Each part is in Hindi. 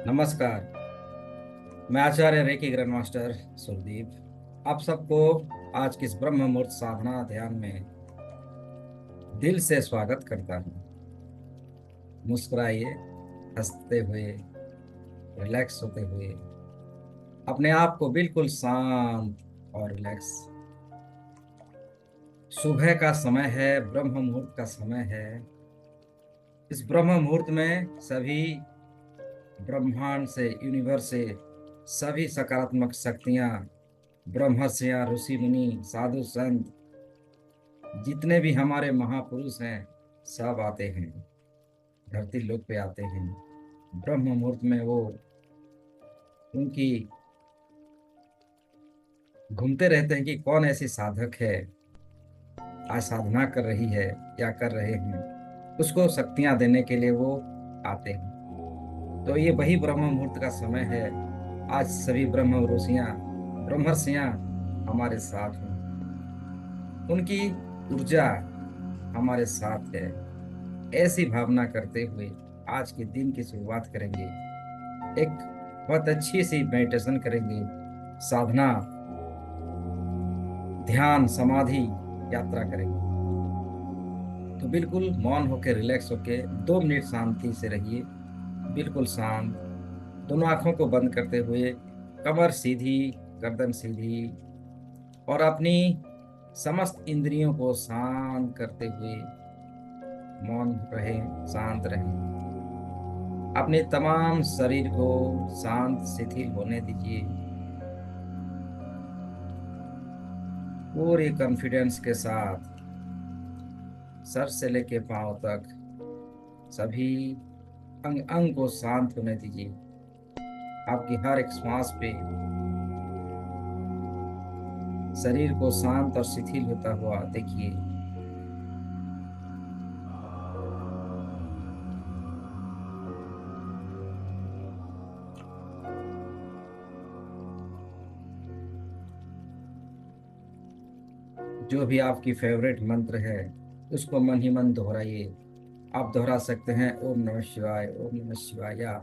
नमस्कार। मैं आचार्य रेकी ग्रैंड मास्टर सुरदीप आप सबको आज की इस ब्रह्म मुहूर्त साधना ध्यान में दिल से स्वागत करता हूँ। मुस्कुराइए, हंसते हुए, रिलैक्स होते हुए, अपने आप को बिल्कुल शांत और रिलैक्स। सुबह का समय है, ब्रह्म मुहूर्त का समय है। इस ब्रह्म मुहूर्त में सभी ब्रह्मांड से, यूनिवर्स से सभी सकारात्मक शक्तियां, ब्रह्मर्षियां, ऋषि मुनि, साधु संत, जितने भी हमारे महापुरुष हैं सब आते हैं, धरती लोक पे आते हैं। ब्रह्म मुहूर्त में वो उनकी घूमते रहते हैं कि कौन ऐसी साधक है आज साधना कर रही है या कर रहे हैं, उसको शक्तियां देने के लिए वो आते हैं। तो ये वही ब्रह्म मुहूर्त का समय है। आज सभी ब्रह्म ऋषियां, ब्रह्मर्षियां हमारे साथ हैं, उनकी ऊर्जा हमारे साथ है। ऐसी भावना करते हुए आज के दिन की शुरुआत करेंगे। एक बहुत अच्छी सी मेडिटेशन करेंगे, साधना, ध्यान, समाधि यात्रा करेंगे। तो बिल्कुल मौन होकर, रिलैक्स होकर 2 मिनट शांति से रहिए, बिल्कुल शांत। दोनों आंखों को बंद करते हुए, कमर सीधी, गर्दन सीधी, और अपनी समस्त इंद्रियों को शांत करते हुए मौन रहें, शांत रहें। अपने तमाम शरीर को शांत शिथिल होने दीजिए। पूरे कॉन्फिडेंस के साथ सर से लेके पांव तक सभी अंग अंग को शांत होने दीजिए। आपकी हर एक श्वास पे शरीर को शांत और शिथिल होता हुआ देखिए। जो भी आपकी फेवरेट मंत्र है उसको मन ही मन दोहराइए। आप दोहरा सकते हैं ओम नमः शिवाय, ओम नमः शिवाय, या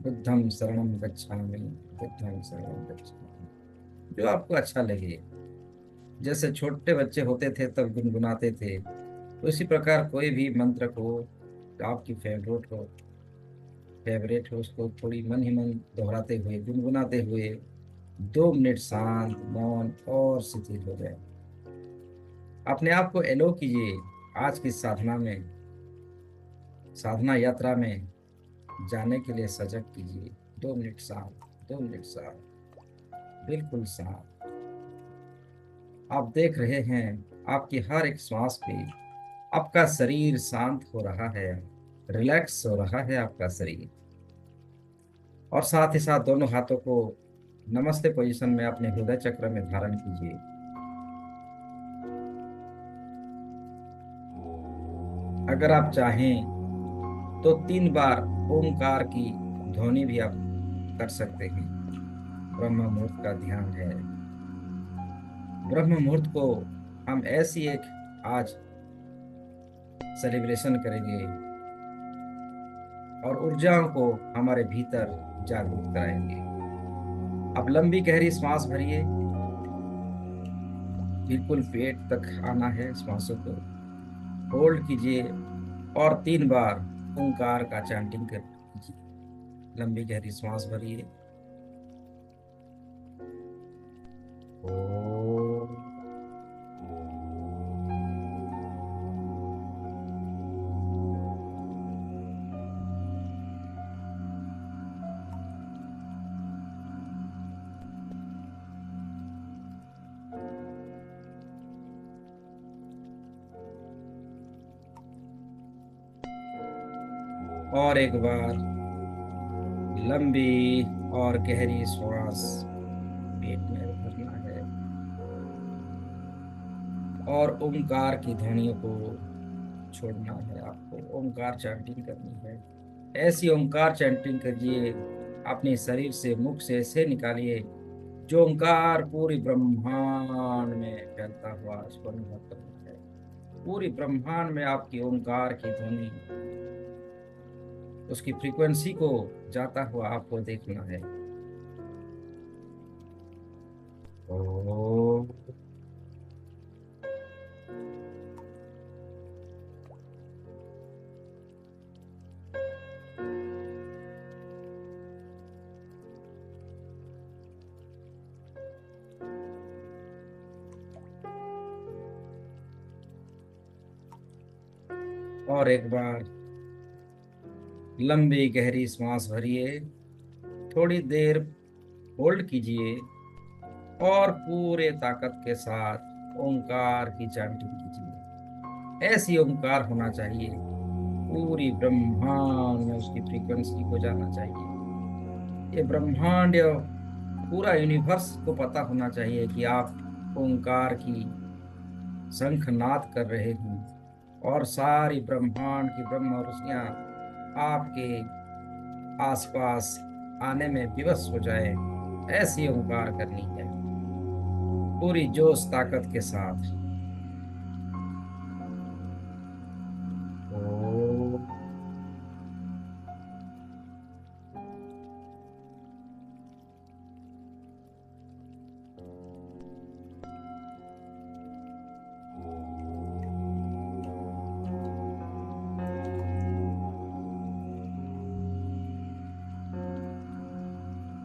बुद्धं शरणं गच्छामि, बुद्धं शरणं गच्छामि, जो आपको अच्छा लगे। जैसे छोटे बच्चे होते थे तब गुनगुनाते थे, उसी प्रकार कोई भी मंत्र को जो आपकी फेवरेट हो उसको थोड़ी मन ही मन दोहराते हुए, गुनगुनाते हुए 2 मिनट शांत, मौन और शिथिल हो जाए। अपने आप को एलो कीजिए आज की साधना में, साधना यात्रा में जाने के लिए सजग कीजिए। 2 मिनट शांत, 2 मिनट शांत, बिल्कुल शांत। आप देख रहे हैं आपकी हर एक श्वास पे आपका शरीर शांत हो रहा है, रिलैक्स हो रहा है आपका शरीर। और साथ ही साथ दोनों हाथों को नमस्ते पोजीशन में अपने हृदय चक्र में धारण कीजिए। अगर आप चाहें तो 3 बार ओंकार की ध्वनि भी आप कर सकते हैं। ब्रह्म मुहूर्त का ध्यान है। ब्रह्म मुहूर्त को हम ऐसी एक आज सेलिब्रेशन करेंगे और ऊर्जाओं को हमारे भीतर जागरूक कराएंगे। अब लंबी गहरी सांस भरिए, बिल्कुल पेट तक आना है सांसों को। होल्ड कीजिए और 3 बार ओंकार का चैंटिंग कर कीजिए। लंबी गहरी सांस भरिए। ओ, और एक बार लंबी और गहरी सांस पेट में भरना है और ओंकार की ध्वनियों को छोड़ना है। आपको ओंकार चैंटिंग करनी है। ऐसी ओंकार चैंटिंग करिए, अपने शरीर से, मुख से ऐसे निकालिए जो ओंकार पूरी ब्रह्मांड में फैलता हुआ उसको अनुभव करना है। पूरी ब्रह्मांड में आपकी ओंकार की ध्वनि उसकी फ्रीक्वेंसी को जाता हुआ आपको देखना है। ओ, और एक बार लंबी गहरी सांस भरिए, थोड़ी देर होल्ड कीजिए और पूरे ताकत के साथ ओंकार की चैंटिंग कीजिए। ऐसी ओंकार होना चाहिए, पूरी ब्रह्मांड में उसकी फ्रीक्वेंसी को जाना चाहिए। ये ब्रह्मांड या पूरा यूनिवर्स को पता होना चाहिए कि आप ओंकार की शंखनाद कर रहे हैं और सारी ब्रह्मांड की ब्रह्म ऋषियां आपके आसपास आने में विवश हो जाए। ऐसी ओंकार करनी है पूरी जोश ताकत के साथ। ओ,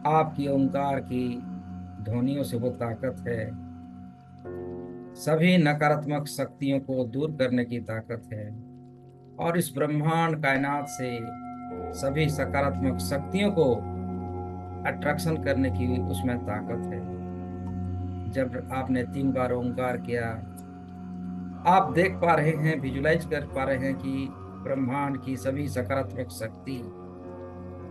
आपकी ओंकार की ध्वनियों से वो ताकत है, सभी नकारात्मक शक्तियों को दूर करने की ताकत है। और इस ब्रह्मांड कायनात से सभी सकारात्मक शक्तियों को अट्रैक्शन करने की उसमें ताकत है। जब आपने 3 बार ओंकार किया, आप देख पा रहे हैं, विजुलाइज कर पा रहे हैं कि ब्रह्मांड की सभी सकारात्मक शक्ति,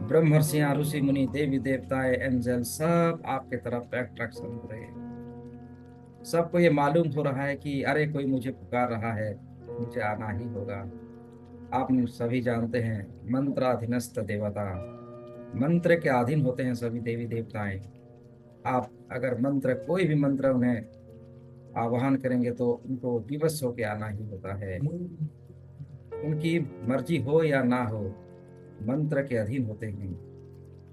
ब्रह्मर्षियां, ऋषि मुनि, देवी देवताएं, एंजल सब आपके तरफ अट्रैक्शन हो रहे हैं। सबको ये मालूम हो रहा है कि अरे कोई मुझे पुकार रहा है, मुझे आना ही होगा। आप सभी जानते हैं, मंत्राधीनस्थ देवता, मंत्र के अधीन होते हैं सभी देवी देवताएं। आप अगर मंत्र, कोई भी मंत्र उन्हें आवाहन करेंगे तो उनको विवश होके आना ही होता है। उनकी मर्जी हो या ना हो, मंत्र के अधीन होते हैं।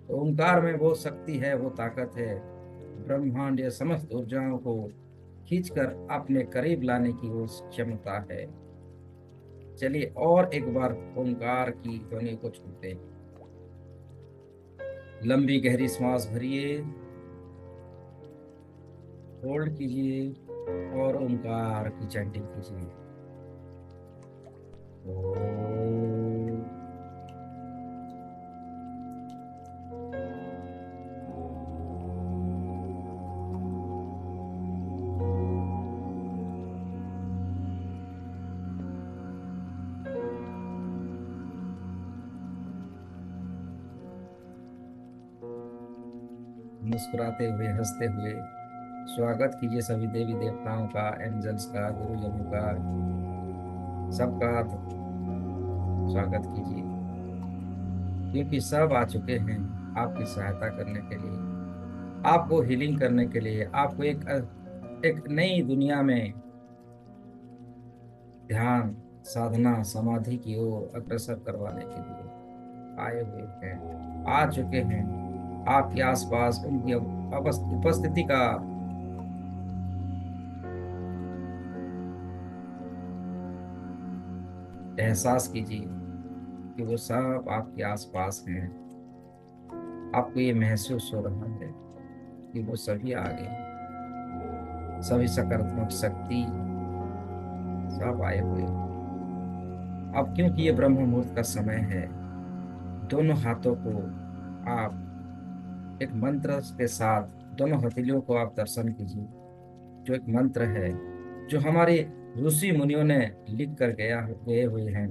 तो ओंकार में वो शक्ति है, वो ताकत है, ब्रह्मांड या समस्त ऊर्जाओं को खींचकर अपने करीब लाने की वो क्षमता है। चलिए और एक बार ओंकार की ध्वनि को छूते हैं। लंबी गहरी सांस भरिए, होल्ड कीजिए और ओंकार की चैंटिंग कीजिए। ओम। मुस्कुराते हुए, हंसते हुए स्वागत कीजिए सभी देवी देवताओं का, एंजल्स का, गुरुजनों का, सबका स्वागत कीजिए, क्योंकि सब आ चुके हैं आपकी सहायता करने के लिए, आपको हीलिंग करने के लिए, आपको एक नई दुनिया में ध्यान, साधना, समाधि की ओर अग्रसर करवाने के लिए आए हुए हैं, आ चुके हैं। आपके आसपास उनकी उपस्थिति का एहसास कीजिए कि वो सब आपके आसपास हैं। आपको ये महसूस हो रहा है कि वो सभी आ गए हैं, सभी सकारात्मक शक्ति सब आए हुए हैं। अब क्योंकि ये ब्रह्म मुहूर्त का समय है, दोनों हाथों को आप एक मंत्र के साथ, दोनों हथेलियों को आप दर्शन कीजिए। जो एक मंत्र है जो हमारे ऋषि मुनियों ने लिख कर गए हुए हैं,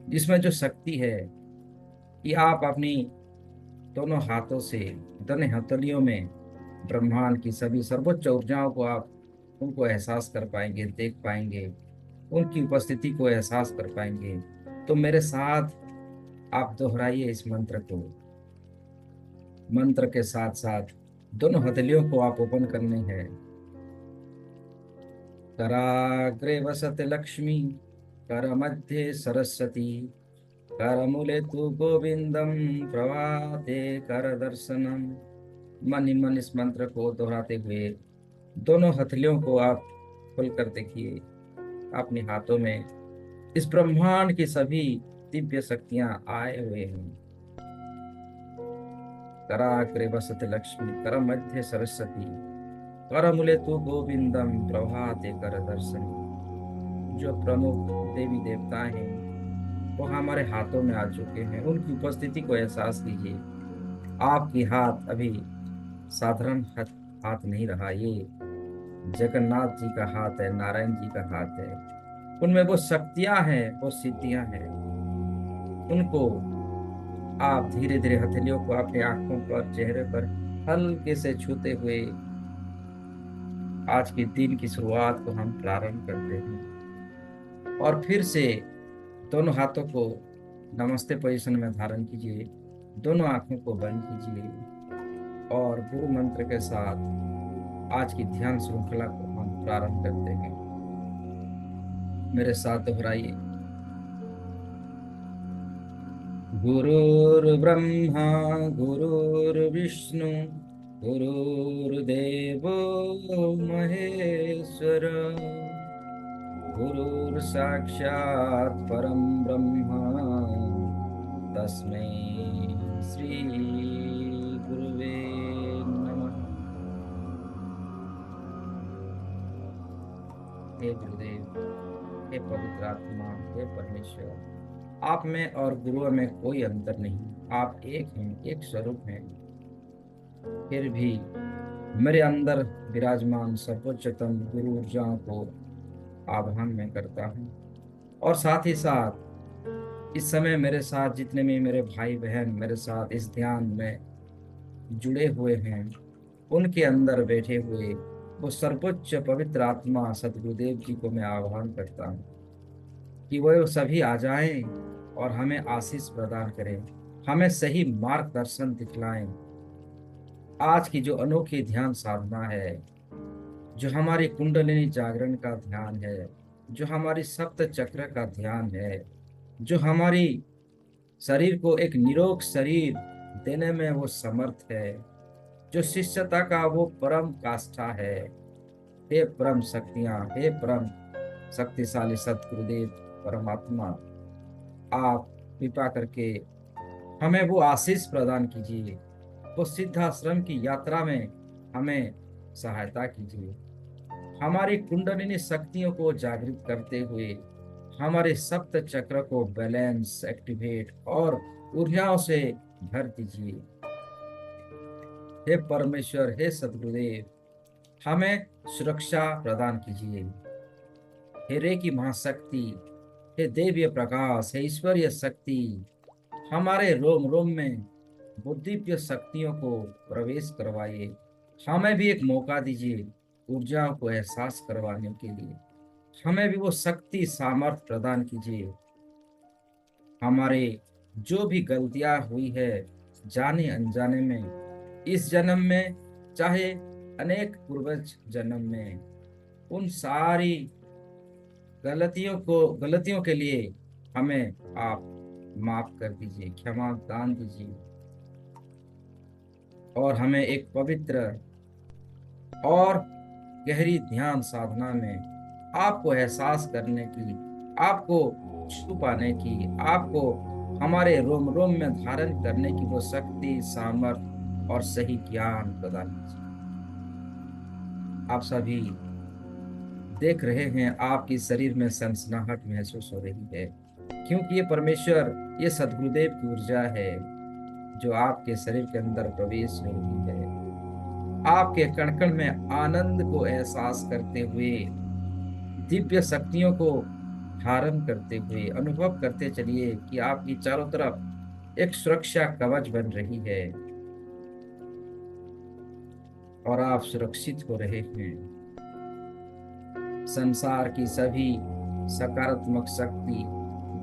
जिसमें जो शक्ति है कि आप अपनी दोनों हाथों से, दोनों हथेलियों में ब्रह्मांड की सभी सर्वोच्च ऊर्जाओं को आप उनको एहसास कर पाएंगे, देख पाएंगे, उनकी उपस्थिति को एहसास कर पाएंगे। तो मेरे साथ आप दोहराइए इस मंत्र को। मंत्र के साथ साथ दोनों हथेलियों को आप ओपन करने हैं। कराग्रे वसते लक्ष्मी, कर मध्य सरस्वती, करमुले तु गोविंदम प्रभाते कर दर्शनम। मन ही मन इस मंत्र को दोहराते हुए दोनों हथेलियों को आप खोल कर देखिए। अपने हाथों में इस ब्रह्मांड की सभी दिव्य शक्तियां आए हुए हैं। कराग्रे वसते लक्ष्मी, कर मध्य सरस्वती, करमुले तु गोविंदम प्रभाते कर दर्शन। जो प्रमुख देवी देवता हैं वो हमारे हाथों में आ चुके हैं, उनकी उपस्थिति को एहसास कीजिए। आपकी हाथ अभी साधारण हाथ नहीं रहा, ये जगन्नाथ जी का हाथ है, नारायण जी का हाथ है। उनमें वो शक्तियां हैं, वो सिद्धियां हैं। उनको आप धीरे धीरे हथेलियों को अपनी आंखों पर, चेहरे पर हल्के से छूते हुए आज के दिन की शुरुआत को हम प्रारंभ करते हैं। और फिर से दोनों हाथों को नमस्ते पोजीशन में धारण कीजिए, दोनों आंखों को बंद कीजिए और गुरु मंत्र के साथ आज की ध्यान श्रृंखला को हम प्रारंभ करते हैं। मेरे साथ दोहराइए। गुरुर्ब्रह्मा गुरुर्विष्णु गुरुर्देवो महेश्वर, गुरुर्साक्षात् परम ब्रह्म तस्मै श्री गुरुवे नमः। हे गुरुदेव, हे पवित्र आत्मा, हे परमेश्वर, आप में और गुरु में कोई अंतर नहीं। आप एक हैं, एक स्वरूप हैं। फिर भी मेरे अंदर विराजमान सर्वोच्चतम गुरु ऊर्जाओं को आह्वान मैं करता हूँ। और साथ ही साथ इस समय मेरे साथ जितने भी मेरे भाई बहन मेरे साथ इस ध्यान में जुड़े हुए हैं, उनके अंदर बैठे हुए वो सर्वोच्च पवित्र आत्मा सदगुरुदेव जी को मैं आह्वान करता हूँ कि वो सभी आ जाएं और हमें आशीष प्रदान करें, हमें सही मार्गदर्शन दिखलाएं। आज की जो अनोखी ध्यान साधना है, जो हमारी कुंडलिनी जागरण का ध्यान है, जो हमारी सप्त चक्र का ध्यान है, जो हमारी शरीर को एक निरोग शरीर देने में वो समर्थ है, जो शिष्यता का वो परम काष्ठा है। हे परम शक्तियां, हे परम शक्तिशाली सतगुरुदेव परमात्मा, आप कृपा करके हमें वो आशीष प्रदान कीजिए, वो सिद्धाश्रम की यात्रा में हमें सहायता कीजिए। हमारी कुंडलिनी शक्तियों को जागृत करते हुए हमारे सप्त चक्र को बैलेंस, एक्टिवेट और ऊर्जाओं से भर दीजिए। हे परमेश्वर, हे सद्गुरुदेव, हमें सुरक्षा प्रदान कीजिए। हे रे की महाशक्ति, हे देवीय प्रकाश, हे ईश्वरीय शक्ति, हमारे रोम रोम में बुद्धिव्य शक्तियों को प्रवेश करवाइए। हमें भी एक मौका दीजिए ऊर्जाओं को एहसास करवाने के लिए। हमें भी वो शक्ति सामर्थ्य प्रदान कीजिए। हमारे जो भी गलतियां हुई है जाने अनजाने में, इस जन्म में चाहे अनेक पूर्वज जन्म में, उन सारी गलतियों के लिए हमें आप माफ कर दीजिए, क्षमा दान दीजिए और हमें एक पवित्र और गहरी ध्यान साधना में आपको एहसास करने की, आपको छू पाने की, आपको हमारे रोम रोम में धारण करने की वो शक्ति, सामर्थ और सही ज्ञान प्रदान कीजिए। आप सभी देख रहे हैं आपकी शरीर में सनसनाहट महसूस हो रही है, क्योंकि ये परमेश्वर, ये सदगुरुदेव की ऊर्जा है जो आपके शरीर के अंदर प्रवेश हो रही है। आपके कण कण में आनंद को एहसास करते हुए, दिव्य शक्तियों को धारण करते हुए अनुभव करते चलिए कि आपकी चारों तरफ एक सुरक्षा कवच बन रही है और आप सुरक्षित हो रहे हैं। संसार की सभी सकारात्मक शक्ति,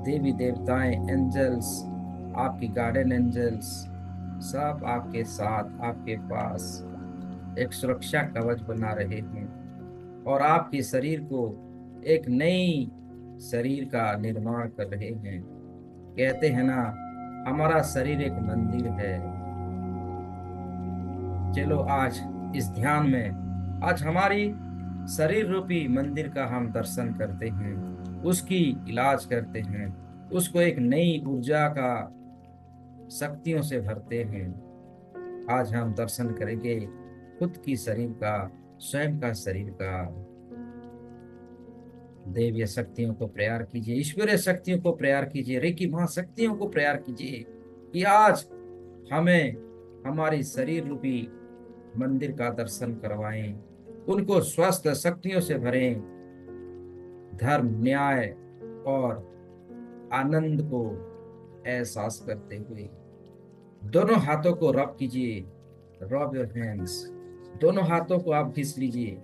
देवी देवताएं, एंजल्स, आपकी गार्डन एंजल्स, सब आपके साथ, आपके पास एक सुरक्षा कवच बना रहे हैं और आपके शरीर को एक नई शरीर का निर्माण कर रहे हैं। कहते हैं ना, हमारा शरीर एक मंदिर है। चलो आज इस ध्यान में, आज हमारी शरीर रूपी मंदिर का हम दर्शन करते हैं, उसकी इलाज करते हैं, उसको एक नई ऊर्जा का शक्तियों से भरते हैं। आज हम दर्शन करेंगे खुद की शरीर का, स्वयं का शरीर का। दैवीय शक्तियों को प्रेयर कीजिए, ईश्वरीय शक्तियों को प्रेयर कीजिए, रेकी महाशक्तियों को प्रेयर कीजिए कि आज हमें हमारी शरीर रूपी मंदिर का दर्शन करवाएं, उनको स्वस्थ शक्तियों से भरें, धर्म, न्याय और आनंद को एहसास करते हुए। दोनों हाथों को रब कीजिए, रब योर हैंड्स। दोनों हाथों को आप घिस लीजिए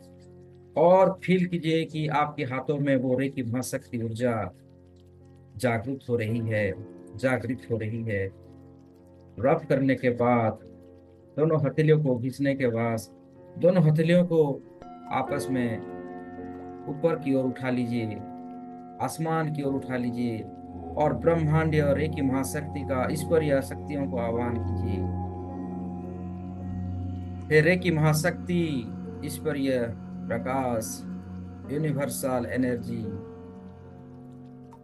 और फील कीजिए कि आपके हाथों में वो रेकी महाशक्ति ऊर्जा जागृत हो रही है, जागृत हो रही है। रब करने के बाद, दोनों हथेलियों को घिसने के बाद, दोनों हथेलियों को आपस में ऊपर की ओर उठा लीजिए, आसमान की ओर उठा लीजिए और ब्रह्मांड और एक ही महाशक्ति का, ईश्वरीय शक्तियों को आह्वान कीजिए। हे रेकी महाशक्ति, ईश्वरीय प्रकाश, universal energy,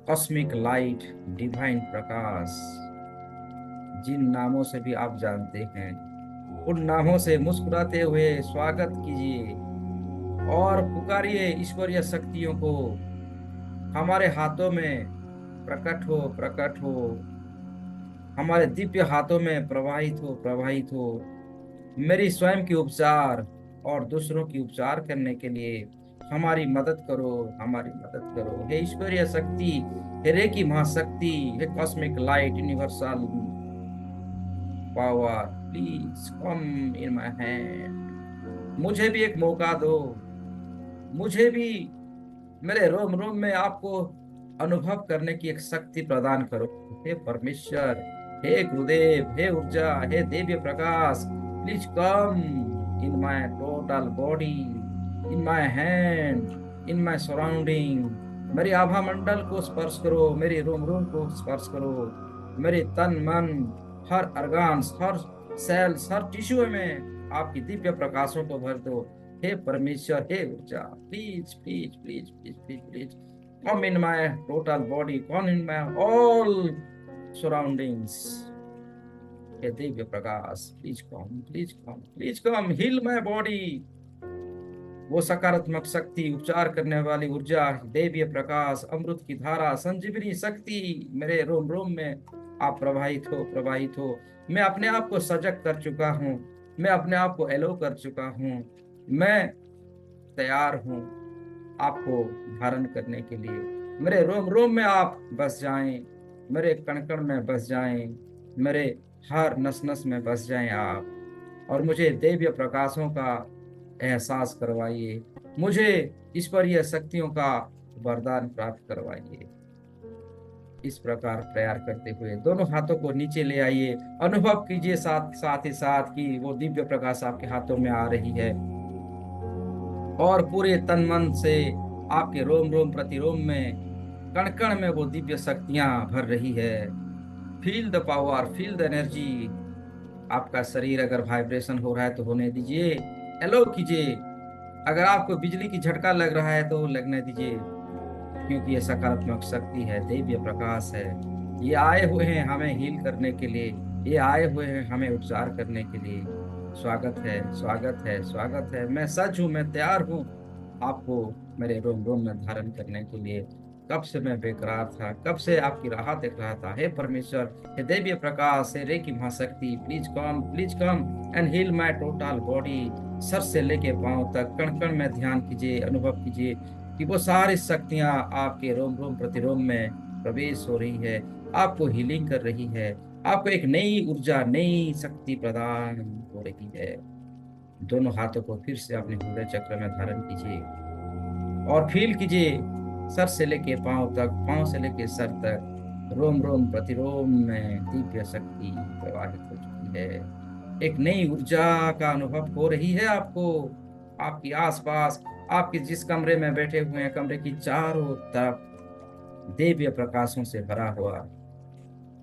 cosmic light, divine प्रकाश, जिन नामों से भी आप जानते हैं, उन नामों से मुस्कुराते हुए स्वागत कीजिए और पुकारिए ईश्वरीय शक्तियों को। हमारे हाथों में प्रकट हो, प्रकट हो, हमारे दिव्य हाथों में प्रवाहित हो, प्रवाहित हो। मेरी स्वयं की उपचार और दूसरों की उपचार करने के लिए हमारी मदद करो, हमारी मदद करो। हे ईश्वरीय शक्ति, हे रेकी महाशक्ति, हे cosmic light, universal power, please come in my hand. मुझे भी एक मौका दो, मुझे भी मेरे रोम रोम में आपको अनुभव करने की एक शक्ति प्रदान करो। हे परमेश्वर, हे गुरुदेव, हे ऊर्जा, हे दिव्य प्रकाश, please come in my total body, in my hand, in my surrounding. मेरे आभा मंडल को स्पर्श करो, मेरे रोम रोम को स्पर्श करो, मेरे तन मन, हर अर्गान्स, हर सेल्स, हर टिश्यू में आपकी दिव्य प्रकाशों को भर दो। हे परमेश्वर, हे ऊर्जा, please please please please please please come in my total body, come in my all surroundings. हे दिव्य प्रकाश, please come, please come, please come, heal my body. वो सकारात्मक शक्ति, उपचार करने वाली ऊर्जा, दैवीय प्रकाश, अमृत की धारा, संजीवनी शक्ति मेरे रोम रोम में आप प्रवाहित हो, प्रवाहित हो। मैं अपने आप को सजग कर चुका हूँ, मैं अपने आप को एलो कर चुका हूँ, मैं तैयार हूँ आपको धारण करने के लिए। मेरे रोम रोम में आप बस जाएं, मेरे कण कण में बस जाएं, मेरे हर नस नस में बस जाएं आप, और मुझे दैवीय प्रकाशों का एहसास करवाइए, मुझे ईश्वरीय शक्तियों का वरदान प्राप्त करवाइए। इस प्रकार प्रयास करते हुए दोनों हाथों को नीचे ले आइए, अनुभव कीजिए साथ साथ ही साथ कि वो दिव्य प्रकाश आपके हाथों में आ रही है और पूरे तन मन से आपके रोम रोम प्रतिरोम में, कण कण में वो दिव्य शक्तियां भर रही है। Feel the power, feel the energy. आपका शरीर अगर वाइब्रेशन हो रहा है तो होने दीजिए, एलो कीजिए। अगर आपको बिजली की झटका लग रहा है तो लगने दीजिए, क्योंकि ये सकारात्मक शक्ति है, दिव्य प्रकाश है। ये आए हुए हैं हमें हील करने के लिए, ये आए हुए हैं हमें उपचार करने के लिए। स्वागत है, स्वागत है, स्वागत है। मैं सच हूँ, मैं तैयार हूँ आपको मेरे रोम रोम में धारण करने के लिए। कब से मैं बेकरार था, कब से आपकी राह देख रहा था। हे परमेश्वर, हे दिव्य प्रकाश, हे रेकी महाशक्ति, please come and heal my total body. सर से लेके पांव तक कण कण में ध्यान कीजिए, अनुभव कीजिए कि वो सारी शक्तियां आपके रोम रोम प्रतिरोम में प्रवेश हो रही है, आपको हीलिंग कर रही है, आपको एक नई ऊर्जा, नई शक्ति प्रदान हो रही है। दोनों हाथों को फिर से अपने हृदय चक्र में धारण कीजिए और फील कीजिए सर से लेके पांव तक, पांव से लेके सर तक, रोम रोम प्रतिरोम में दिव्य शक्ति प्रवाहित हो चुकी है। एक नई ऊर्जा का अनुभव हो रही है आपको, आपके आसपास, आपके जिस कमरे में बैठे हुए हैं, कमरे की चारों तरफ दिव्य प्रकाशों से भरा हुआ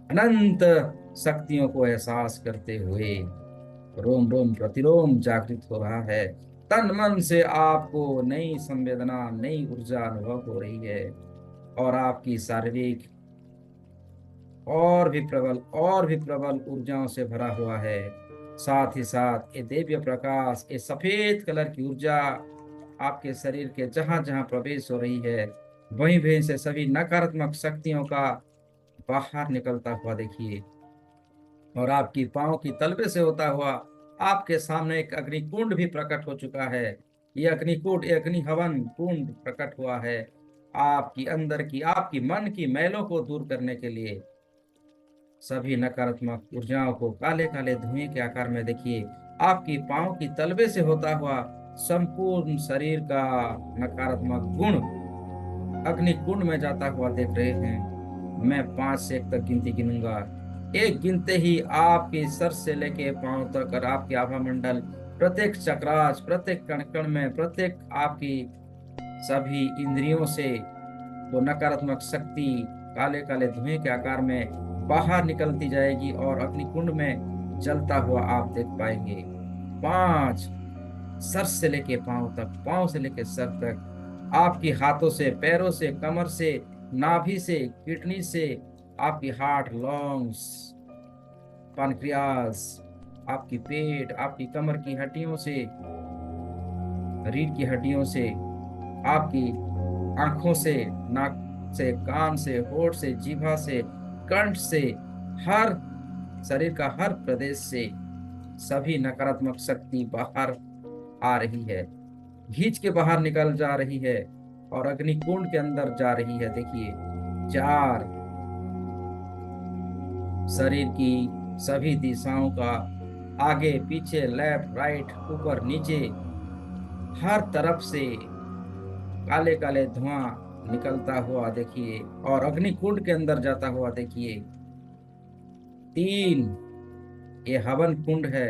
अनंत शक्तियों को एहसास करते हुए रोम रोम प्रतिरोम जागृत हो रहा है। तन मन से आपको नई संवेदना, नई ऊर्जा अनुभव हो रही है, और आपकी शारीरिक और भी प्रबल ऊर्जाओं से भरा हुआ है। साथ ही साथ ये दिव्य प्रकाश, ये सफेद कलर की ऊर्जा आपके शरीर के जहां जहां प्रवेश हो रही है, वहीं वहीं से सभी नकारात्मक शक्तियों का बाहर निकलता हुआ देखिए। और आपकी पांव की तलवे से होता हुआ आपके सामने एक अग्निकुंड भी प्रकट हो चुका है। ये अग्निकुंड, ये अग्नि हवन कुंड प्रकट हुआ है आपकी अंदर की, आपकी मन की मैलों को दूर करने के लिए। सभी नकारात्मक ऊर्जाओं को काले काले धुएं के आकार में देखिए, आपकी पांव की तलवे से होता हुआ संपूर्ण शरीर का नकारात्मक गुण अग्नि कुंड में जाता हुआ देख रहे हैं। मैं 5 से 1 तक गिनती गिनूंगा। एक गिनते ही आपके सर से लेके पांव तक और आपके आभा मंडल, प्रत्येक चक्रास, प्रत्येक कण कण में, प्रत्येक आपकी सभी इंद्रियों से वो नकारात्मक शक्ति काले काले धुएं के आकार में बाहर निकलती जाएगी और अग्निकुंड में जलता हुआ आप देख पाएंगे। 5, सर से लेके पांव तक, पांव से लेके सर तक, आपकी हाथों से, पैरों से, कमर से, नाभि से, किडनी से, आपकी हार्ट, लंग्स, पानक्रियास, आपकी पेट, आपकी कमर की हड्डियों से, रीढ़ की हड्डियों से, आपकी आंखों से, नाक से, कान से, होठ से, जीभा से, कंठ से, हर शरीर का हर प्रदेश से सभी नकारात्मक शक्ति बाहर आ रही है, खींच के बाहर निकल जा रही है और अग्निकुंड के अंदर जा रही है। देखिए, 4, शरीर की सभी दिशाओं का, आगे पीछे, लेफ्ट राइट, ऊपर नीचे, हर तरफ से काले काले धुआं निकलता हुआ देखिए और अग्निकुंड के अंदर जाता हुआ देखिए। 3, ये हवन कुंड है।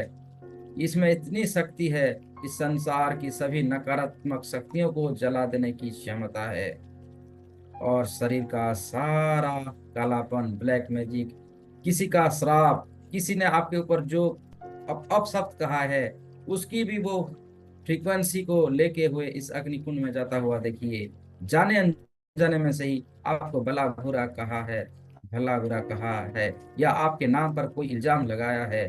इसमें इतनी शक्ति है, इस संसार की सभी नकारात्मक शक्तियों को जला देने की क्षमता है। और शरीर का सारा कालापन, ब्लैक मैजिक, किसी का श्राप, किसी ने आपके ऊपर जो अपशब्द कहा है, उसकी भी वो फ्रीक्वेंसी को लेके हुए इस अग्निकुंड में जाता हुआ देखिए। जाने अनजाने में से ही आपको भला बुरा कहा है, भला बुरा कहा है, या आपके नाम पर कोई इल्जाम लगाया है,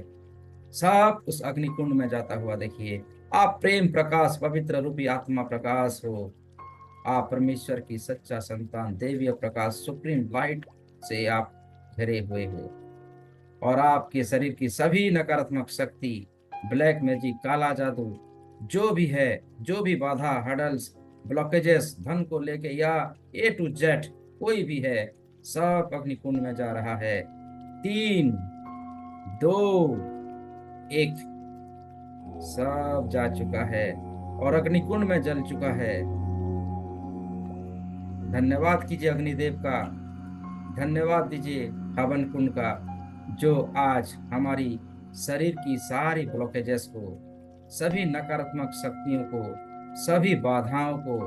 सब उस अग्निकुंड में जाता हुआ देखिए। आप प्रेम प्रकाश, पवित्र रूपी आत्मा प्रकाश हो। आप परमेश्वर की सच्चा संतान, देवीय प्रकाश, सुप्रीम लाइट से आप घिरे हुए हो। और आपके शरीर की सभी नकारात्मक शक्ति, ब्लैक मैजिक, काला जादू, जो भी है, जो भी बाधा, हडल्स, ब्लॉकेजेस, धन को लेके या A to Z कोई भी है, सब अग्निकुंड में जा रहा है। 3, 2, 1, सब जा चुका है और अग्निकुंड में जल चुका है। धन्यवाद कीजिए अग्निदेव का, धन्यवाद दीजिए हवन कुंड का, जो आज हमारी शरीर की सारी ब्लॉकेजेस को, सभी नकारात्मक शक्तियों को, सभी बाधाओं को,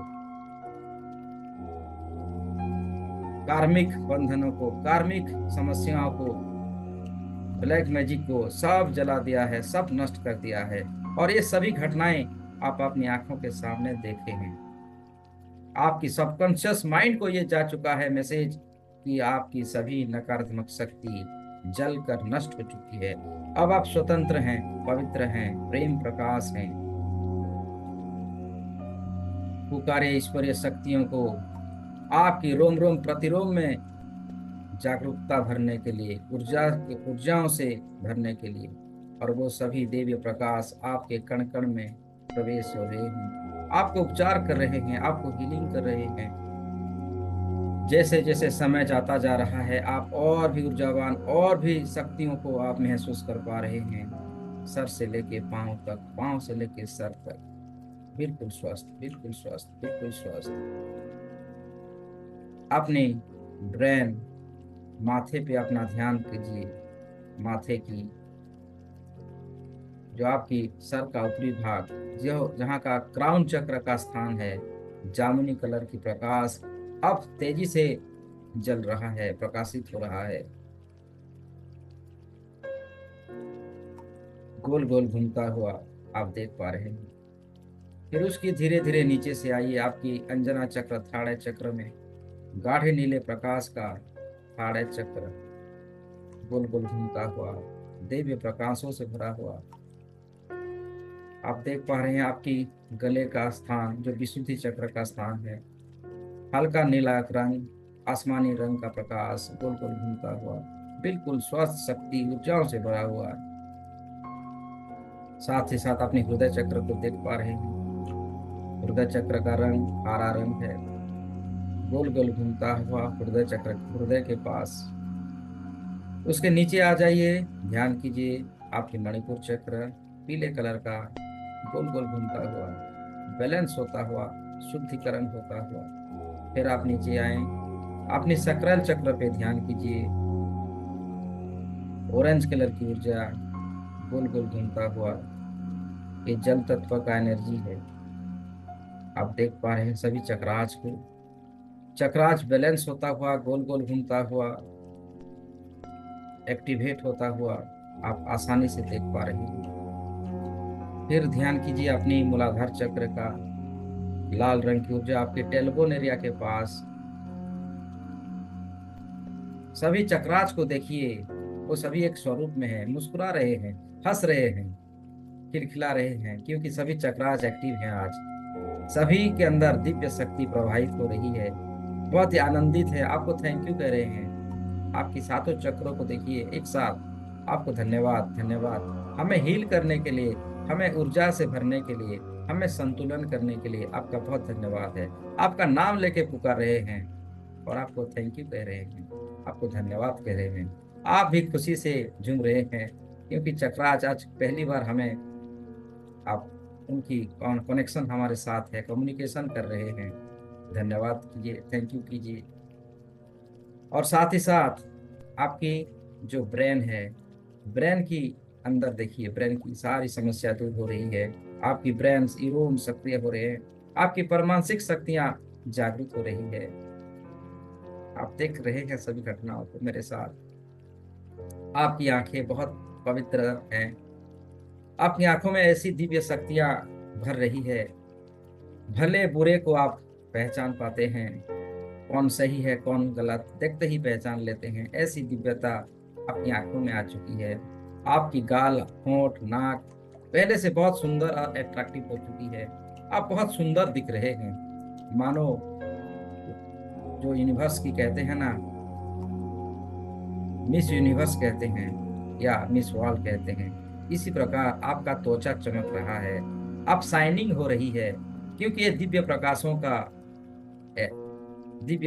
कार्मिक बंधनों को, कार्मिक समस्याओं को, ब्लैक मैजिक को सब जला दिया है, सब नष्ट कर दिया है। और ये सभी घटनाएं आप अपनी आंखों के सामने देखे हैं। आपकी सबकॉन्शियस माइंड को ये जा चुका है मैसेज कि आपकी सभी नकारात्मक शक्ति जलकर नष्ट हो चुकी है। अब आप स्वतंत्र हैं, पवित्र हैं, प्रेम प्रकाश हैं। पुकारे ईश्वरीय शक्तियों को आपकी रोम रोम प्रतिरोम में जागरूकता भरने के लिए, ऊर्जाओं से भरने के लिए। और वो सभी दिव्य प्रकाश आपके कण कण में प्रवेश हो रहे हैं, आपको उपचार कर रहे हैं, आपको हीलिंग कर रहे हैं। जैसे जैसे समय जाता जा रहा है, आप और भी ऊर्जावान, और भी शक्तियों को आप महसूस कर पा रहे हैं। सर से लेके पांव तक, पांव से लेके सर तक, बिल्कुल स्वस्थ, बिल्कुल स्वस्थ, बिल्कुल स्वस्थ। अपने ब्रेन, माथे पे अपना ध्यान कीजिए। माथे की, जो आपकी सर का ऊपरी भाग, जो जहाँ का क्राउन चक्र का स्थान है, जामुनी कलर की प्रकाश अब तेजी से जल रहा है, प्रकाशित हो रहा है। गोल गोल घूमता हुआ आप देख पा रहे हैं। फिर उसकी धीरे धीरे नीचे से आइए आपकी अंजना चक्र थाड़य चक्र में, गाढ़े नीले प्रकाश का थाड़य चक्र गोल गोल घूमता हुआ, दिव्य प्रकाशों से भरा हुआ आप देख पा रहे हैं। आपकी गले का स्थान जो विशुद्धि चक्र का स्थान है, हल्का नीला रंग, आसमानी रंग का प्रकाश गोल गोल घूमता हुआ, बिल्कुल स्वस्थ शक्ति ऊर्जाओं से भरा हुआ है। साथ ही साथ अपने हृदय चक्र को देख पा रहे हैं। हृदय चक्र का रंग हरा रंग है, गोल गोल घूमता हुआ हृदय चक्र हृदय के पास। उसके नीचे आ जाइए, ध्यान कीजिए आपके मणिपुर चक्र पीले कलर का गोल गोल घूमता हुआ, बैलेंस होता हुआ, शुद्धिकरण होता हुआ। फिर आप नीचे आए, अपनी सकरल चक्र पे ध्यान कीजिए, ऑरेंज कलर की ऊर्जा गोल गोल घूमता हुआ, ये जल तत्व का एनर्जी है। आप देख पा रहे हैं सभी चक्राज को, चक्राज बैलेंस होता हुआ गोल गोल घूमता हुआ, एक्टिवेट होता हुआ आप आसानी से देख पा रहे हैं। फिर ध्यान कीजिए अपनी मूलाधार चक्र का, लाल रंग की ऊर्जा आपके टेलबोन एरिया के पास। सभी चक्राज को देखिए, वो सभी एक स्वरूप में है, मुस्कुरा रहे हैं, हंस रहे हैं, खिलखिला रहे हैं, क्योंकि सभी चक्राज एक्टिव हैं आज। सभी के अंदर दिव्य शक्ति प्रवाहित हो रही है, बहुत ही आनंदित है, आपको थैंक यू कह रहे हैं। आपकी सातों चक्रों को देखिए एक साथ, आपको धन्यवाद धन्यवाद, हमें हील करने के लिए, हमें ऊर्जा से भरने के लिए, हमें संतुलन करने के लिए आपका बहुत धन्यवाद है। आपका नाम लेके पुकार रहे हैं और आपको थैंक यू कह रहे हैं, आपको धन्यवाद कह रहे हैं। आप भी खुशी से झूम रहे हैं, क्योंकि चक्राज आज पहली बार हमें आप उनकी कनेक्शन हमारे साथ है, कम्युनिकेशन कर रहे हैं। धन्यवाद कीजिए, थैंक यू कीजिए। और साथ ही साथ आपकी जो ब्रेन है, ब्रेन की अंदर देखिए, ब्रेन की सारी समस्या दूर हो रही है, आपकी ब्रेन न्यूरॉन सक्रिय हो रहे हैं, आपकी परमाणुक शक्तियां जागृत हो रही है। आप देख रहे हैं सभी घटनाओं को मेरे साथ। आपकी आंखें बहुत पवित्र हैं, आपकी आंखों में ऐसी दिव्य शक्तियां भर रही है, भले बुरे को आप पहचान पाते हैं, कौन सही है कौन गलत देखते ही पहचान लेते हैं, ऐसी दिव्यता आपकी आंखों में आ चुकी है। आपकी गाल, होंठ, नाक पहले से बहुत सुंदर और अट्रैक्टिव हो चुकी है। आप बहुत सुंदर दिख रहे हैं, मानो जो यूनिवर्स की कहते हैं ना, मिस यूनिवर्स कहते हैं या मिस वर्ल्ड कहते हैं, इसी प्रकार आपका त्वचा चमक रहा है, आप शाइनिंग हो रही है, क्योंकि ये ए, दिव्य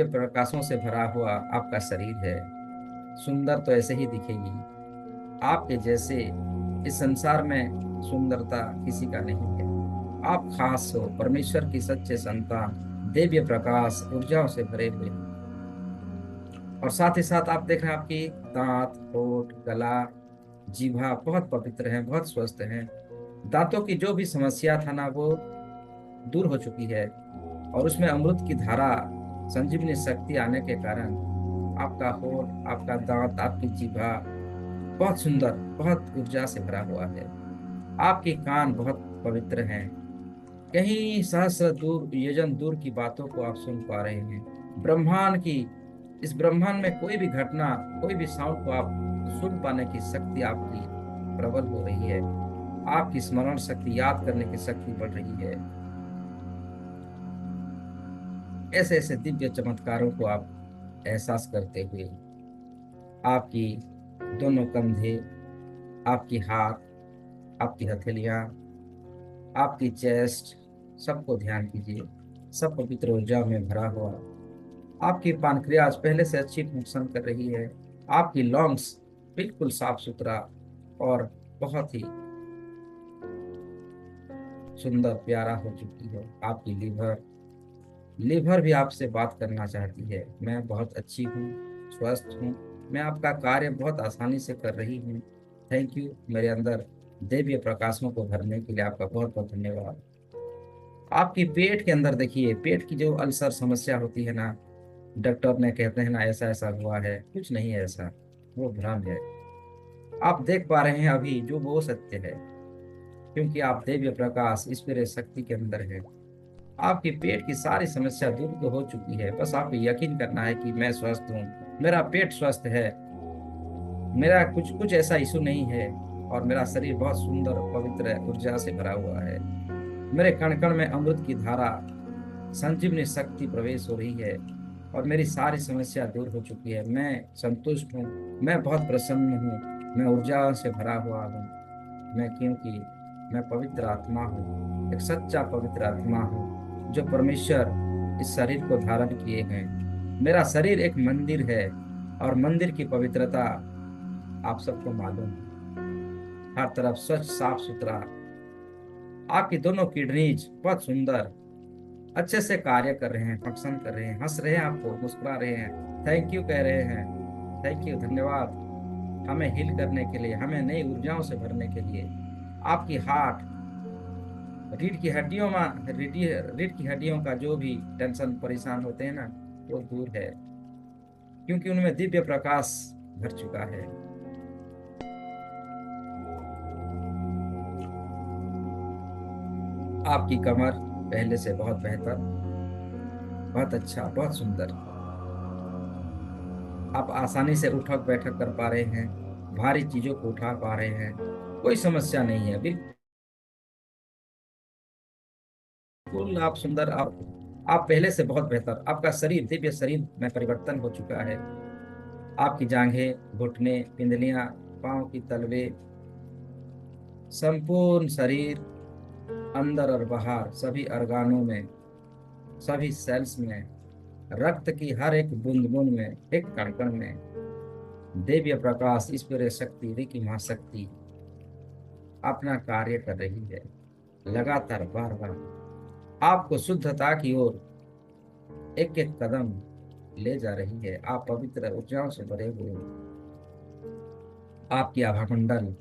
प्रकाशों से भरा हुआ आपका शरीर है। सुंदर तो ऐसे ही दिखेगी, आपके जैसे इस संसार में सुंदरता किसी का नहीं है। आप खास हो, परमेश्वर की सच्चे संतान, दिव्य प्रकाश ऊर्जाओं से भरे हुए हैं। और साथ ही साथ आप देख रहे हैं आपकी दांत, होठ, गला, जीभा बहुत पवित्र हैं, बहुत स्वस्थ हैं। दांतों की जो भी समस्या था ना, वो दूर हो चुकी है, और उसमें अमृत की धारा, संजीवनी शक्ति आने के कारण आपका होठ, आपका दांत, आपकी जीभा बहुत सुंदर, बहुत ऊर्जा से भरा हुआ है। आपके कान बहुत पवित्र हैं, कहीं सहस्र दूर, योजन दूर की बातों को आप सुन पा रहे हैं। ब्रह्मांड की, इस ब्रह्मांड में कोई भी घटना, कोई भी साउंड को आप सुन पाने की शक्ति आपकी प्रबल हो रही है। आपकी स्मरण शक्ति, याद करने की शक्ति बढ़ रही है। ऐसे ऐसे दिव्य चमत्कारों को आप एहसास करते हुए आपकी दोनों कंधे, आपकी हाथ, आपकी हथेलियां, आपकी चेस्ट, सबको ध्यान कीजिए, सब पवित्र ऊर्जा में भरा हुआ। आपकी पानक्रियाज पहले से अच्छी फंक्शन कर रही है, आपकी लंग्स बिल्कुल साफ सुथरा और बहुत ही सुंदर प्यारा हो चुकी है। आपकी लीवर, लीवर भी आपसे बात करना चाहती है, मैं बहुत अच्छी हूँ, स्वस्थ हूँ, मैं आपका कार्य बहुत आसानी से कर रही हूँ, थैंक यू। मेरे अंदर दिव्य प्रकाशों को भरने के लिए आपका बहुत बहुत धन्यवाद। आपकी पेट के अंदर देखिए, पेट की जो अल्सर समस्या होती है ना, डॉक्टर ने कहते हैं ना ऐसा ऐसा हुआ है, कुछ नहीं है ऐसा, वो भ्रम है। आप देख पा रहे हैं अभी जो वो सत्य है, क्योंकि आप दिव्य प्रकाश ईश्वरीय शक्ति के अंदर है। आपकी पेट की सारी समस्या दूर तो हो चुकी है, बस आपको यकीन करना है कि मैं स्वस्थ हूँ, मेरा पेट स्वस्थ है, मेरा कुछ कुछ ऐसा इशू नहीं है, और मेरा शरीर बहुत सुंदर पवित्र ऊर्जा से भरा हुआ है। मेरे कण कण में अमृत की धारा संजीवनी शक्ति प्रवेश हो रही है, और मेरी सारी समस्या दूर हो चुकी है। मैं संतुष्ट हूँ, मैं बहुत प्रसन्न हूँ, मैं ऊर्जा से भरा हुआ हूँ। मैं क्योंकि मैं पवित्र आत्मा हूँ, एक सच्चा पवित्र आत्मा हूँ जो परमेश्वर इस शरीर को धारण किए हैं। मेरा शरीर एक मंदिर है, और मंदिर की पवित्रता आप सबको मालूम है। हर तरफ स्वच्छ साफ सुथरा, आपकी दोनों किडनीज बहुत सुंदर अच्छे से कार्य कर रहे हैं, फंक्शन कर रहे हैं, हंस रहे हैं, आपको मुस्कुरा रहे हैं, थैंक यू कह रहे हैं। थैंक यू, धन्यवाद, हमें हील करने के लिए, हमें नई ऊर्जाओं से भरने के लिए। आपकी हार्ट, रीढ़ की हड्डियों में रीढ़ की हड्डियों का जो भी टेंशन परेशान होते हैं ना, वो दूर है, क्योंकि उनमें दिव्य प्रकाश भर चुका है। आपकी कमर पहले से बहुत बेहतर, बहुत अच्छा, बहुत सुंदर। आप आसानी से उठक बैठक कर पा रहे हैं, भारी चीजों को उठा पा रहे हैं, कोई समस्या नहीं है। बिल्कुल आप सुंदर, आप पहले से बहुत बेहतर। आपका शरीर दिव्य शरीर में परिवर्तन हो चुका है। आपकी जांघें, घुटने, पिंडलियां, पांव की तलवे, संपूर्ण शरीर, अंदर और बाहर सभी अर्गानों में, सभी सेल्स में, रक्त की हर एक बूंद बूंद में, एक कण कण में दिव्य प्रकाश ईश्वरीय शक्ति ऋकी महाशक्ति अपना कार्य कर रही है, लगातार बार बार आपको शुद्धता की ओर एक एक कदम ले जा रही है। आप पवित्र ऊर्जाओं से भरे हुए हैं। आपकी आभामंडल,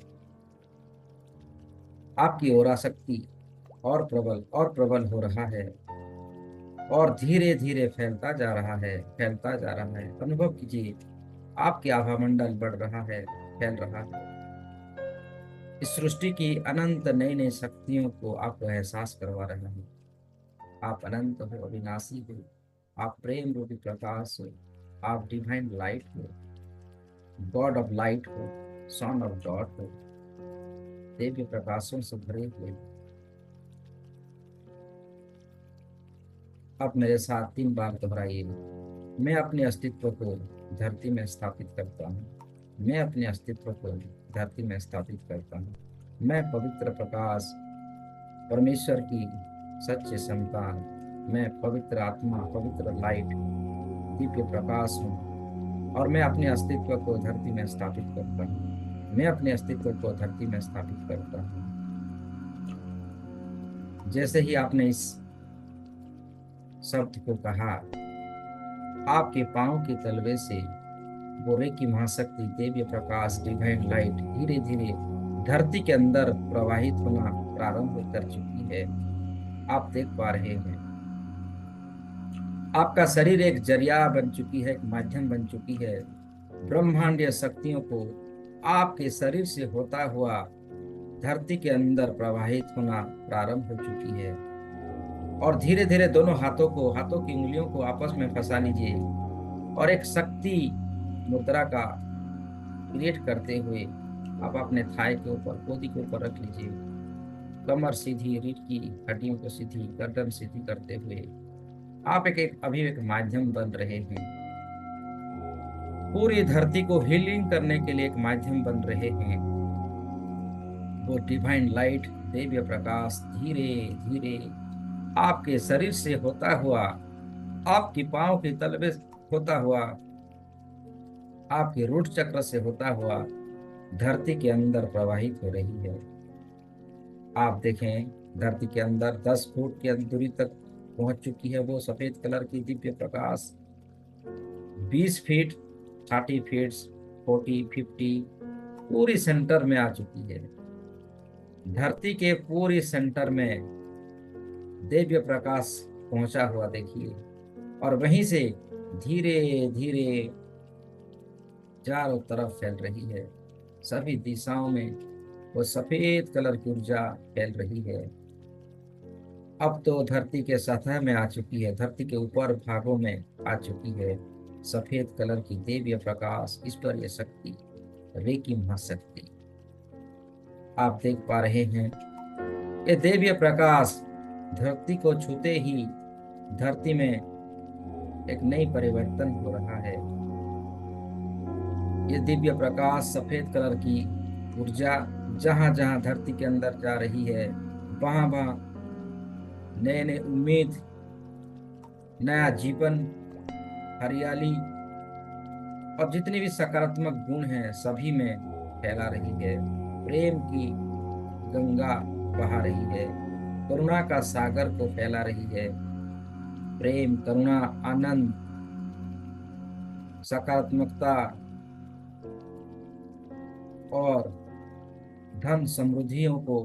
आपकी ओरा शक्ति और प्रबल हो रहा है, और धीरे धीरे फैलता जा रहा है, फैलता जा रहा है। अनुभव कीजिए, आपकी आभामंडल बढ़ रहा है, फैल रहा है। इस सृष्टि की अनंत नई नई शक्तियों को आपको एहसास करवा रहा है। आप अनंत हो, अविनाशी हो, आप प्रेम रूपी प्रकाश हो, आप डिवाइन लाइट हो, गॉड ऑफ लाइट हो, सन ऑफ गॉड हो, दिव्य प्रकाशों से भरे हुए। अब मेरे साथ 3 बार दोहराइए। मैं अपने अस्तित्व को धरती में स्थापित करता हूँ, मैं अपने अस्तित्व को धरती में स्थापित करता हूँ। मैं पवित्र प्रकाश, परमेश्वर की सच्चे संतान, मैं पवित्र आत्मा, पवित्र लाइट, दिव्य प्रकाश हूँ, और मैं अपने अस्तित्व को धरती में स्थापित करता हूँ। मैं अपने अस्तित्व को धरती में स्थापित करता हूँ। जैसे ही आपने इस शब्द को कहा, आपके पांव के तलवे से बोरे की महाशक्ति, दिव्य प्रकाश, डिवाइन लाइट धीरे धीरे धरती के अंदर प्रवाहित होना प्रारंभ कर चुकी है। आप देख पा रहे हैं, आपका शरीर एक जरिया बन चुकी है, एक माध्यम बन चुकी है। ब्रह्मांडीय शक्तियों को आपके शरीर से होता हुआ धरती के अंदर प्रवाहित होना प्रारंभ हो चुकी है। और धीरे धीरे दोनों हाथों की उंगलियों को आपस में फंसा लीजिए, और एक शक्ति मुद्रा का क्रिएट करते हुए आप अपने थाई के ऊपर, गोदी के ऊपर रख लीजिए। कमर सीधी, रीढ़ की हड्डियों को सीधी, गर्दन सीधी करते हुए आप अभी एक माध्यम बन रहे हैं। पूरी धरती को हीलिंग करने के लिए एक माध्यम बन रहे हैं। वो डिवाइन लाइट, दिव्य प्रकाश धीरे धीरे आपके शरीर से होता हुआ, आपकी पांव के तलवे होता हुआ, आपके रूट चक्र से होता हुआ धरती के अंदर प्रवाहित हो रही है। आप देखें, धरती के अंदर 10 फुट की दूरी तक पहुंच चुकी है वो सफेद कलर की दिव्य प्रकाश। 20 फीट, 30 फीट, 40, 50 पूरी सेंटर में आ चुकी है। धरती के पूरी सेंटर में दिव्य प्रकाश पहुंचा हुआ देखिए, और वहीं से धीरे धीरे चारों तरफ फैल रही है। सभी दिशाओं में वो सफेद कलर की ऊर्जा फैल रही है। अब तो धरती के सतह में आ चुकी है, धरती के ऊपर भागों में आ चुकी है सफेद कलर की दिव्य प्रकाश, ईश्वरीय शक्ति, रेकी महाशक्ति। आप देख पा रहे हैं ये दिव्य प्रकाश धरती को छूते ही धरती में एक नई परिवर्तन हो रहा है। ये दिव्य प्रकाश सफेद कलर की ऊर्जा जहां जहां धरती के अंदर जा रही है, वहां वहां नए नए उम्मीद, नया जीवन, हरियाली और जितने भी सकारात्मक गुण हैं सभी में फैला रही है। प्रेम की गंगा बहा रही है, करुणा का सागर को फैला रही है। प्रेम, करुणा, आनंद, सकारात्मकता और धन समृद्धियों को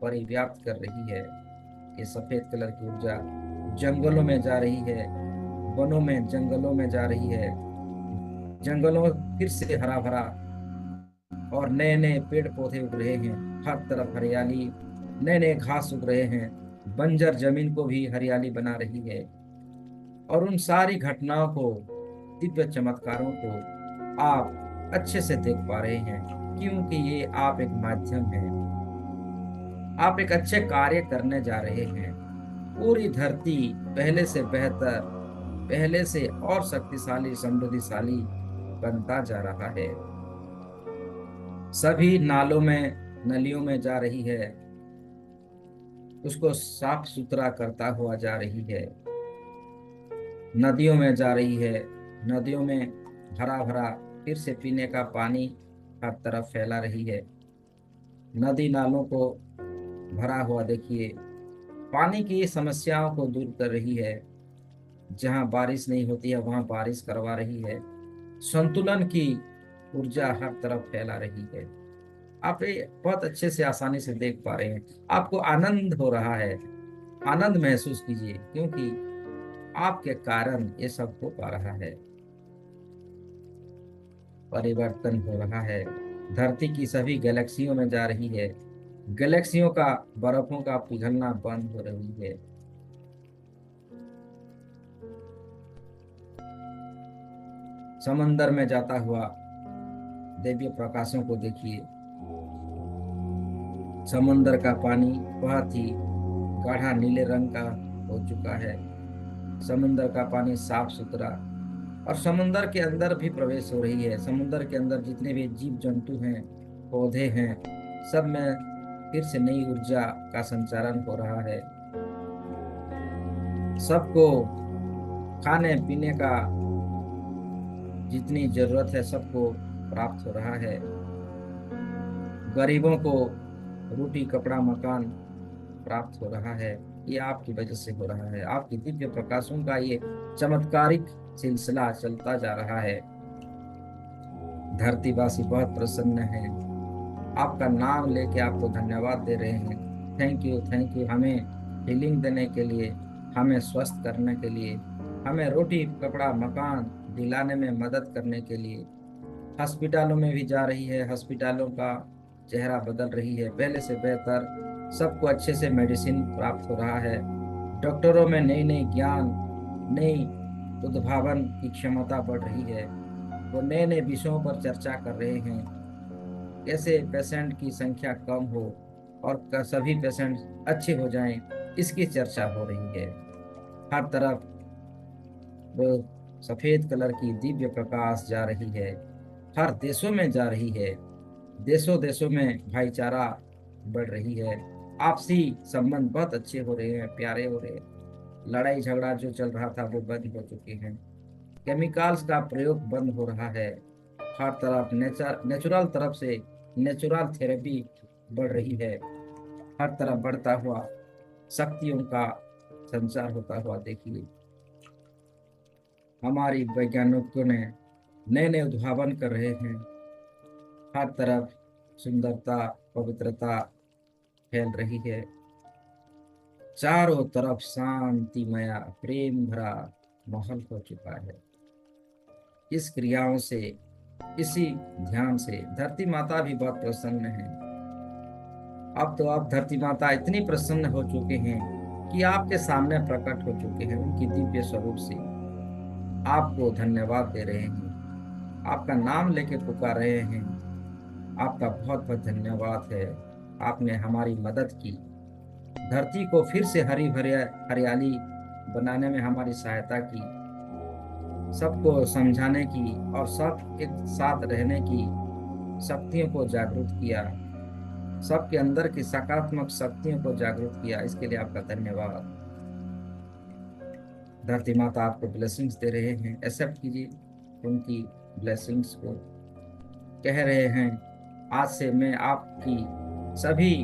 परिव्याप्त कर रही है। ये सफेद कलर की ऊर्जा जंगलों में जा रही है, वनों में, जंगलों में जा रही है। जंगलों में फिर से हरा भरा और नए नए पेड़ पौधे उग रहे हैं, हर तरफ हरियाली, नए नए घास उग रहे हैं, बंजर जमीन को भी हरियाली बना रही है। और उन सारी घटनाओं को, दिव्य चमत्कारों को आप अच्छे से देख पा रहे हैं, क्योंकि ये आप एक माध्यम है। आप एक अच्छे कार्य करने जा रहे हैं। पूरी धरती पहले से बेहतर, पहले से और शक्तिशाली, समृद्धिशाली बनता जा रहा है। सभी नालों में, नलियों में जा रही है, उसको साफ सुथरा करता हुआ जा रही है। नदियों में जा रही है, नदियों में हरा भरा फिर से पीने का पानी हर तरफ फैला रही है। नदी नालों को भरा हुआ देखिए, पानी की समस्याओं को दूर कर रही है। जहां बारिश नहीं होती है वहां बारिश करवा रही है। संतुलन की ऊर्जा हर तरफ फैला रही है। आप ये बहुत अच्छे से, आसानी से देख पा रहे हैं। आपको आनंद हो रहा है, आनंद महसूस कीजिए, क्योंकि आपके कारण ये सब हो पा रहा है। परिवर्तन हो रहा है, धरती की सभी गैलेक्सियों में जा रही है। गैलेक्सियों का, बर्फों का पिघलना बंद हो रही है। समंदर में जाता हुआ दिव्य प्रकाशों को देखिए। समंदर का पानी बहुत ही गाढ़ा नीले रंग का हो चुका है। समंदर का पानी साफ सुथरा, और समुंदर के अंदर भी प्रवेश हो रही है। समुंदर के अंदर जितने भी जीव जंतु हैं, पौधे हैं, सब में फिर से नई ऊर्जा का संचारण हो रहा है। सबको खाने पीने का जितनी जरूरत है सबको प्राप्त हो रहा है। गरीबों को रोटी, कपड़ा, मकान प्राप्त हो रहा है। ये आपकी वजह से हो रहा है। आपकी दिव्य प्रकाशों का ये चमत्कारिक सिलसिला चलता जा रहा है। धरतीवासी बहुत प्रसन्न है। आपका नाम लेके आपको धन्यवाद दे रहे हैं। थैंक यू, थैंक यू, हमें हीलिंग देने के लिए, हमें स्वस्थ करने के लिए, हमें रोटी, कपड़ा, मकान दिलाने में मदद करने के लिए। हॉस्पिटलों में भी जा रही है, हॉस्पिटलों का चेहरा बदल रही है, पहले से बेहतर, सबको अच्छे से मेडिसिन प्राप्त हो रहा है। डॉक्टरों में नई नई ज्ञान, नई उद्भावन की क्षमता बढ़ रही है। वो नए नए विषयों पर चर्चा कर रहे हैं, कैसे पेशेंट की संख्या कम हो और सभी पेशेंट अच्छे हो जाएं, इसकी चर्चा हो रही है। हर तरफ वो सफेद कलर की दिव्य प्रकाश जा रही है, हर देशों में जा रही है। देशों देशों में भाईचारा बढ़ रही है। आपसी संबंध बहुत अच्छे हो रहे हैं, प्यारे हो रहे हैं। लड़ाई झगड़ा जो चल रहा था वो बंद हो चुके हैं। केमिकल्स का प्रयोग बंद हो रहा है। हर तरफ नेचुरल तरफ से नेचुरल थेरेपी बढ़ रही है। हर तरफ बढ़ता हुआ शक्तियों का संचार होता हुआ देखिए। हमारी वैज्ञानिकों ने नए नए उद्भावन कर रहे हैं। हर तरफ सुंदरता, पवित्रता फैल रही है। चारों तरफ शांतिमय, प्रेम भरा माहौल हो चुका है। इस क्रियाओं से इसी ध्यान से धरती माता भी बहुत प्रसन्न है। अब तो आप धरती माता इतनी प्रसन्न हो चुके हैं कि आपके सामने प्रकट हो चुके हैं उनकी दिव्य स्वरूप से। आपको धन्यवाद दे रहे हैं, आपका नाम लेके पुकार रहे हैं। आपका बहुत बहुत धन्यवाद है। आपने हमारी मदद की, धरती को फिर से हरी भरी हरियाली बनाने में हमारी सहायता की, सबको समझाने की और सब एक साथ रहने की शक्तियों को जागरूक किया, सबके अंदर की सकारात्मक शक्तियों को जागरूक किया। इसके लिए आपका धन्यवाद। धरती माता आपको ब्लेसिंग्स दे रहे हैं, एक्सेप्ट कीजिए उनकी ब्लेसिंग्स को। कह रहे हैं आज से मैं आपकी सभी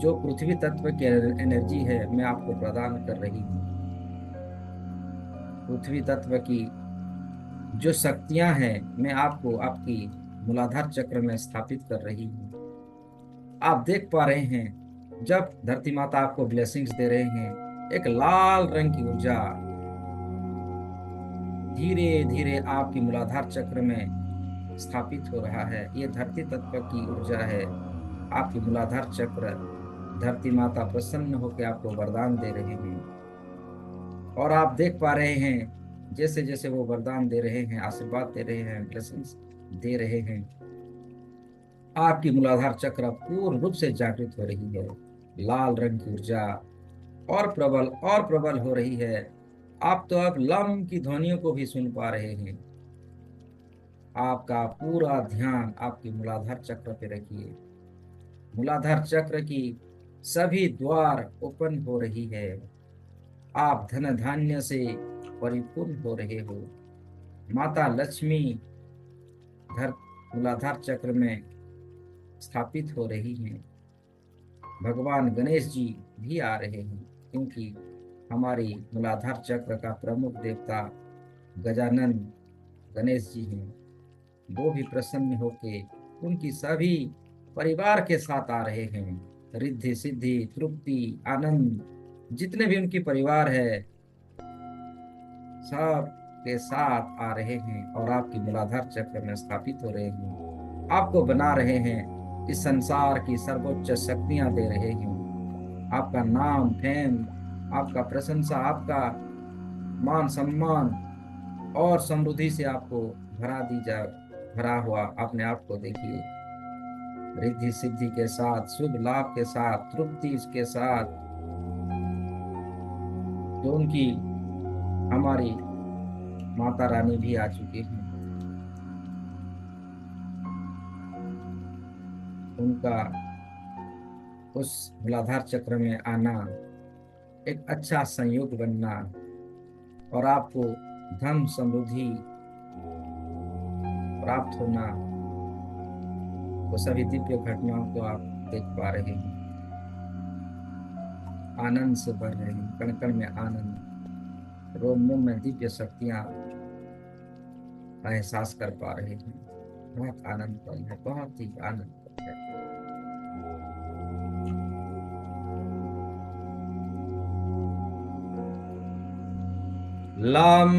जो पृथ्वी तत्व की एनर्जी है मैं आपको प्रदान कर रही हूँ। पृथ्वी तत्व की जो शक्तियां हैं मैं आपको आपकी मूलाधार चक्र में स्थापित कर रही हूँ। आप देख पा रहे हैं जब धरती माता आपको ब्लेसिंग्स दे रहे हैं, एक लाल रंग की ऊर्जा धीरे धीरे आपकी मूलाधार चक्र में स्थापित हो रहा है। ये धरती तत्व की ऊर्जा है। आपकी मूलाधार चक्र, धरती माता प्रसन्न होकर आपको वरदान दे रहे हैं और आप देख पा रहे हैं जैसे जैसे वो वरदान दे रहे हैं, आशीर्वाद दे रहे हैं, ब्लेसिंग्स दे रहे हैं, आपकी मूलाधार चक्र पूर्ण रूप से जागृत हो रही है। लाल रंग की ऊर्जा और प्रबल हो रही है। आप तो अब लम की ध्वनियों को भी सुन पा रहे हैं। आपका पूरा ध्यान आपकी मूलाधार चक्र पे रखिए। मूलाधार चक्र की सभी द्वार ओपन हो रही है। आप धन धान्य से परिपूर्ण हो रहे हो। माता लक्ष्मी धर मूलाधार चक्र में स्थापित हो रही हैं। भगवान गणेश जी भी आ रहे हैं क्योंकि हमारी मूलाधार चक्र का प्रमुख देवता गजानन गणेश जी हैं। वो भी प्रसन्न होके उनकी सभी परिवार के साथ आ रहे हैं। रिद्धि सिद्धि तृप्ति आनंद जितने भी उनकी परिवार है सब के साथ आ रहे हैं और आपकी मूलाधार चक्र में स्थापित हो रहे हैं। आपको बना रहे हैं, इस संसार की सर्वोच्च शक्तियां दे रहे हैं। आपका नाम फेम, आपका प्रशंसा, आपका मान सम्मान और समृद्धि से आपको भरा हुआ अपने आप को देखिए। रिद्धि सिद्धि के साथ, शुभ लाभ के साथ, तृप्ति के साथ, जो उनकी हमारी माता रानी भी आ चुकी हैं। उनका उस मूलाधार चक्र में आना एक अच्छा संयोग बनना और आपको धन समृद्धि प्राप्त होना, वो सभी दिव्य घटनाओं को आप देख पा रहे हैं। आनंद से भर रहे हैं, कण कण में आनंद, रोम रोम में दिव्य शक्तियां का एहसास कर पा रहे हैं। बहुत आनंद पल है, बहुत ही आनंद पल है। लम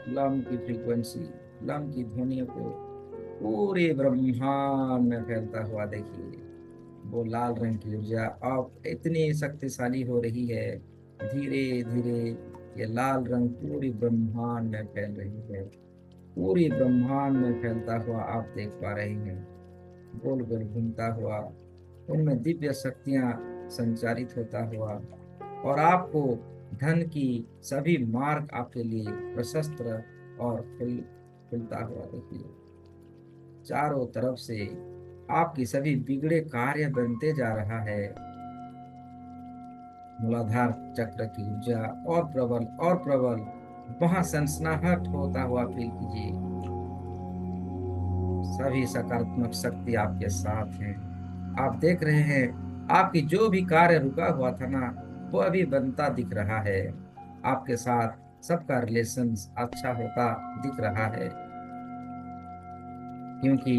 लम की फ्रीक्वेंसी, लम की ध्वनियों को पूरे ब्रह्मांड में फैलता हुआ देखिए। वो लाल रंग की ऊर्जा अब इतनी शक्तिशाली हो रही है, धीरे धीरे ये लाल रंग पूरी ब्रह्मांड में फैल रही है। पूरी ब्रह्मांड में फैलता हुआ आप देख पा रहे हैं, गोल गोल घूमता हुआ, उनमें दिव्य शक्तियां संचारित होता हुआ और आपको धन की सभी मार्ग आपके लिए प्रशस्त और खुलता हुआ देखिए। चारों तरफ से आपकी सभी बिगड़े कार्य बनते जा रहा है। मूलाधार चक्र की ऊर्जा और प्रबल वहां सनसनाहट होता हुआ फील कीजिए। सभी सकारात्मक शक्ति आपके साथ हैं। आप देख रहे हैं आपकी जो भी कार्य रुका हुआ था ना, वो अभी बनता दिख रहा है। आपके साथ सबका रिलेशन अच्छा होता दिख रहा है, क्योंकि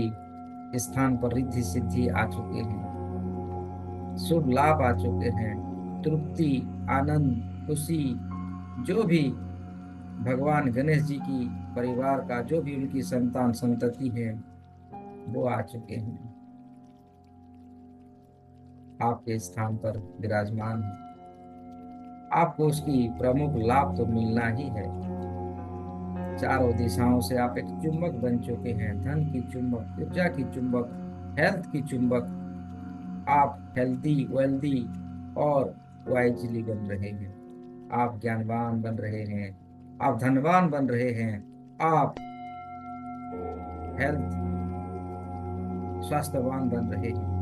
इस स्थान पर रिद्धि सिद्धि आ चुके हैं, शुभ लाभ आ चुके हैं, तृप्ति, आनंद, खुशी, जो भी भगवान गणेश जी की परिवार का जो भी उनकी संतान संतति है वो आ चुके हैं, आपके स्थान पर विराजमान है। आपको उसकी प्रमुख लाभ तो मिलना ही है। चारों दिशाओं से आप एक चुंबक बन चुके हैं, धन की चुंबक, ऊर्जा की चुंबक, हेल्थ की चुंबक। आप हेल्दी, वेल्दी और वाइजली बन रहे हैं। आप ज्ञानवान बन रहे हैं, आप धनवान बन रहे हैं, आप हेल्थ स्वास्थ्यवान बन रहे हैं।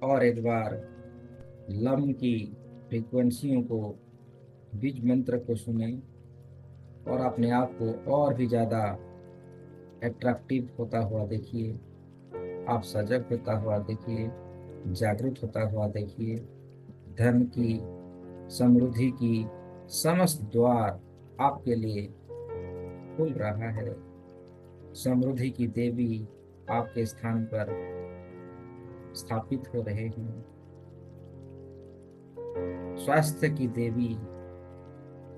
और एक बार लम की फ्रीक्वेंसियों को, बीज मंत्र को सुने और अपने आप को और भी ज्यादा एट्रैक्टिव होता हुआ देखिए। आप सजग होता हुआ देखिए, जागरूक होता हुआ देखिए। धन की, समृद्धि की समस्त द्वार आपके लिए खुल रहा है। समृद्धि की देवी आपके स्थान पर स्थापित हो रहे हैं। स्वास्थ्य की देवी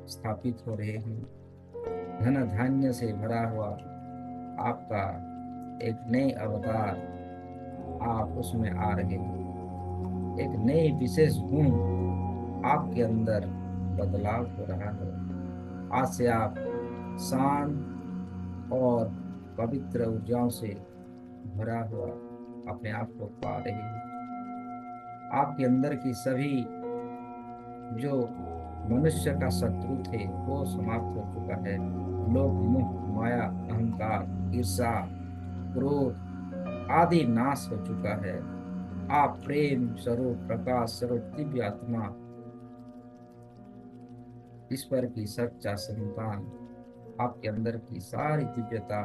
स्थापित हो रहे हैं। धन धान्य से भरा हुआ आपका एक नए अवतार, आप उसमें आ रहे हैं। एक नए विशेष गुण आपके अंदर बदलाव हो रहा है। आज से आप शांत और पवित्र ऊर्जाओं से भरा हुआ अपने आप को पा रहे हैं। आपके अंदर की सभी जो मनुष्य का शत्रु थे वो समाप्त हो चुका है। लोभ, मोह, माया, अहंकार, ईर्ष्या, क्रोध आदि नाश हो चुका है। आप प्रेम स्वरूप, प्रकाश स्वरूप, दिव्य आत्मा, ईश्वर की सच्चा संतान, आपके अंदर की सारी दिव्यता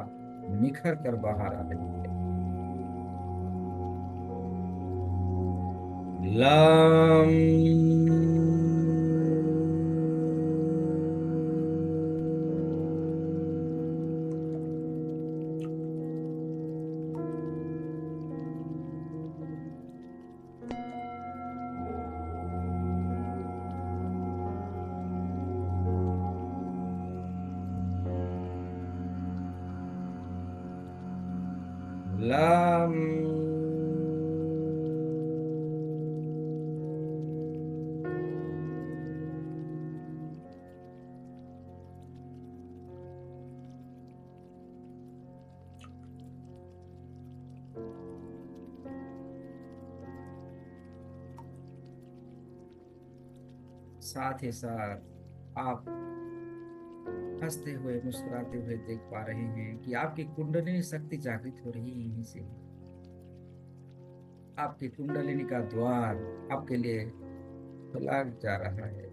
निखर कर बाहर आ रही है। लम लम साथ ही साथ आप हंसते हुए, मुस्कुराते हुए देख पा रहे हैं कि आपकी कुंडलिनी शक्ति जागृत हो रही है यहीं से। आपकी कुंडलिनी का द्वार आपके लिए खुला जा रहा है,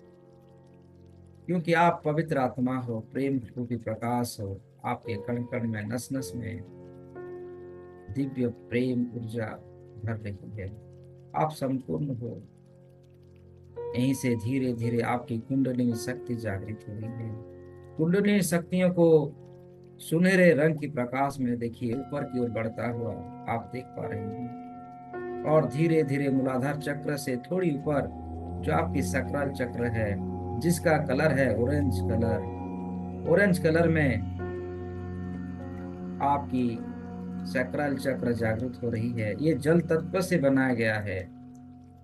क्योंकि आप पवित्र आत्मा हो, प्रेम रूपी प्रकाश हो। आपके कण कण में, नस नस में दिव्य प्रेम ऊर्जा भर रही है। आप संपूर्ण हो। यहीं से धीरे धीरे आपकी कुंडलिनी शक्ति जागृत हो रही है। कुंडलिनी शक्तियों को सुनहरे रंग की प्रकाश में देखिए ऊपर की ओर बढ़ता हुआ आप देख पा रहे हैं। और धीरे धीरे मूलाधार चक्र से थोड़ी ऊपर जो आपकी सकराल चक्र है, जिसका कलर है ऑरेंज कलर, ऑरेंज कलर में आपकी सकराल चक्र जागृत हो रही है। ये जल तत्व से बनाया गया है।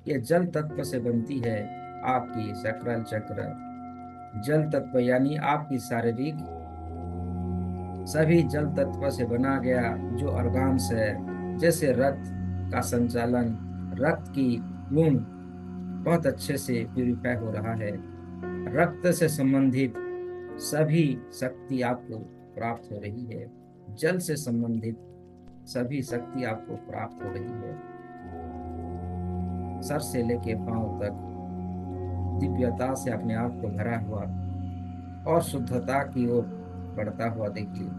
ये जल तत्व से बनती है आपकी सकराल चक्र। जल तत्व यानी आपकी शारीरिक सभी जल तत्व से बना गया जो ऑर्गन्स है, जैसे रक्त का संचालन, रक्त की गुण बहुत अच्छे से प्यूरिफाई हो रहा है। रक्त से संबंधित सभी शक्ति आपको प्राप्त हो रही है। जल से संबंधित सभी शक्ति आपको प्राप्त हो रही है। सर से लेके पांव तक दिव्यता से अपने आप को भरा हुआ और शुद्धता की ओर बढ़ता हुआ देखिए।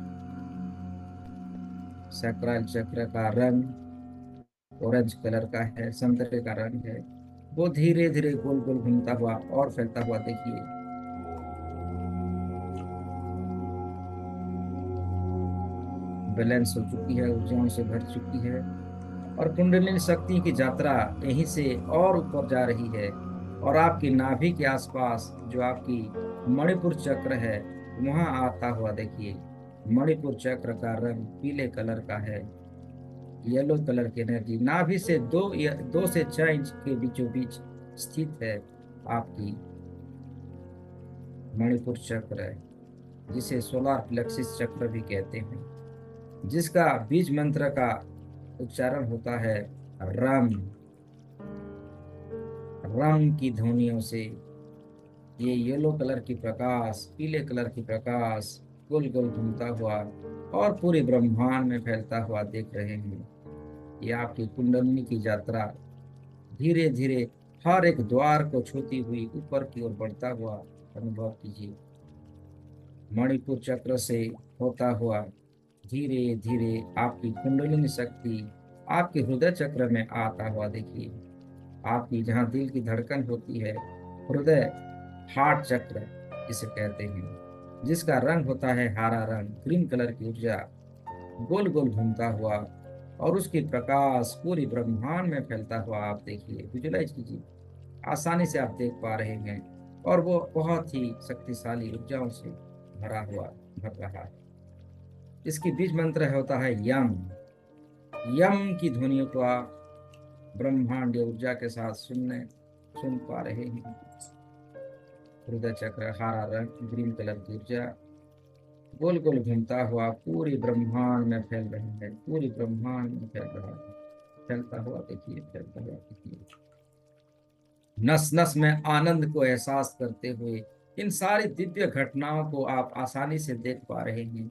सकराल चक्र का रंग ऑरेंज कलर का है, संतरे का रंग है। वो धीरे धीरे गोल गोल घूमता हुआ और फैलता हुआ देखिए। बैलेंस हो चुकी है, ऊर्जाओं से भर चुकी है और कुंडलिनी शक्ति की यात्रा यहीं से और ऊपर जा रही है। और आपकी नाभि के आसपास जो आपकी मणिपुर चक्र है वहां आता हुआ देखिए। मणिपुर चक्र का रंग पीले कलर का है, येलो कलर की एनर्जी नाभि से 2 से 6 इंच के बीचों बीच स्थित है आपकी मणिपुर चक्र है, जिसे सोलार प्लेक्सिस चक्र भी कहते हैं, जिसका बीज मंत्र का उच्चारण होता है रम। रम की ध्वनियों से ये येलो कलर की प्रकाश, पीले कलर की प्रकाश गोल गोल घूमता हुआ और पूरे ब्रह्मांड में फैलता हुआ देख रहे हैं। ये आपकी कुंडलिनी की यात्रा धीरे धीरे हर एक द्वार को छूती हुई ऊपर की ओर बढ़ता हुआ अनुभव कीजिए। मणिपुर चक्र से होता हुआ धीरे धीरे आपकी कुंडलिनी शक्ति आपके हृदय चक्र में आता हुआ देखिए। आपकी जहाँ दिल की धड़कन होती है, हृदय हार्ट चक्र जिसे कहते हैं, जिसका रंग होता है हरा रंग, ग्रीन कलर की ऊर्जा गोल गोल घूमता हुआ और उसकी प्रकाश पूरी ब्रह्मांड में फैलता हुआ आप देखिए, विजुलाइज कीजिए। आसानी से आप देख पा रहे हैं और वो बहुत ही शक्तिशाली ऊर्जाओं से भरा हुआ भर रहा है। इसकी बीज मंत्र होता है यम। यम की ध्वनियों को आप ब्रह्मांडीय ऊर्जा के साथ सुन पा रहे हैं। हृदय चक्र हरा रंग, ग्रीन कलर की ऊर्जा गोल गोल घूमता हुआ पूरी ब्रह्मांड में फैल रही है, पूरी ब्रह्मांड में फैल रहा है। फैलता हुआ देखिए, फैलता हुआ देखिए। नस नस में आनंद को एहसास करते हुए इन सारी दिव्य घटनाओं को आप आसानी से देख पा रहे हैं,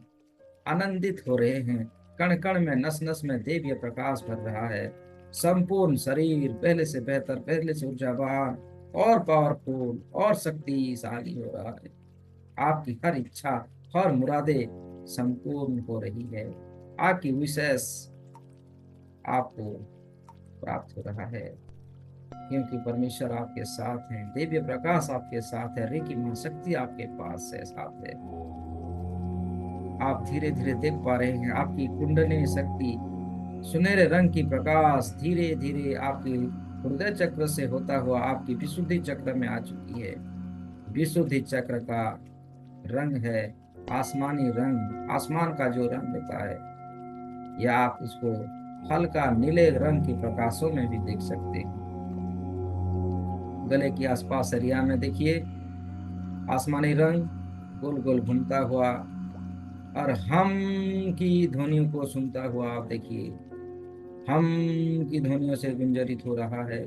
आनंदित हो रहे हैं। कण कण में, नस नस में दिव्य प्रकाश भर रहा है। संपूर्ण शरीर पहले से बेहतर, पहले से ऊर्जावान और पावरफुल और शक्तिशाली हो रहा है। आपकी हर इच्छा, हर मुरादे संपूर्ण हो रही है। आपकी विशेष आपको प्राप्त हो रहा है, क्योंकि परमेश्वर आपके साथ है, दिव्य प्रकाश आपके साथ है, रेकी महाशक्ति आपके पास है, साथ है। आप धीरे धीरे देख पा रहे हैं आपकी कुंडलिनी शक्ति सुनहरे रंग की प्रकाश धीरे धीरे आपकी हृदय चक्र से होता हुआ आपकी विशुद्धि चक्र में आ चुकी है। विशुद्धि चक्र का रंग है आसमानी रंग, आसमान का जो रंग होता है, या आप उसको हल्का नीले रंग के प्रकाशों में भी देख सकते हैं। गले के आसपास एरिया में देखिए आसमानी रंग गोल गोल घूमता हुआ और हम की ध्वनियों को सुनता हुआ आप देखिए, हम की ध्वनियों से गुंजरित हो रहा है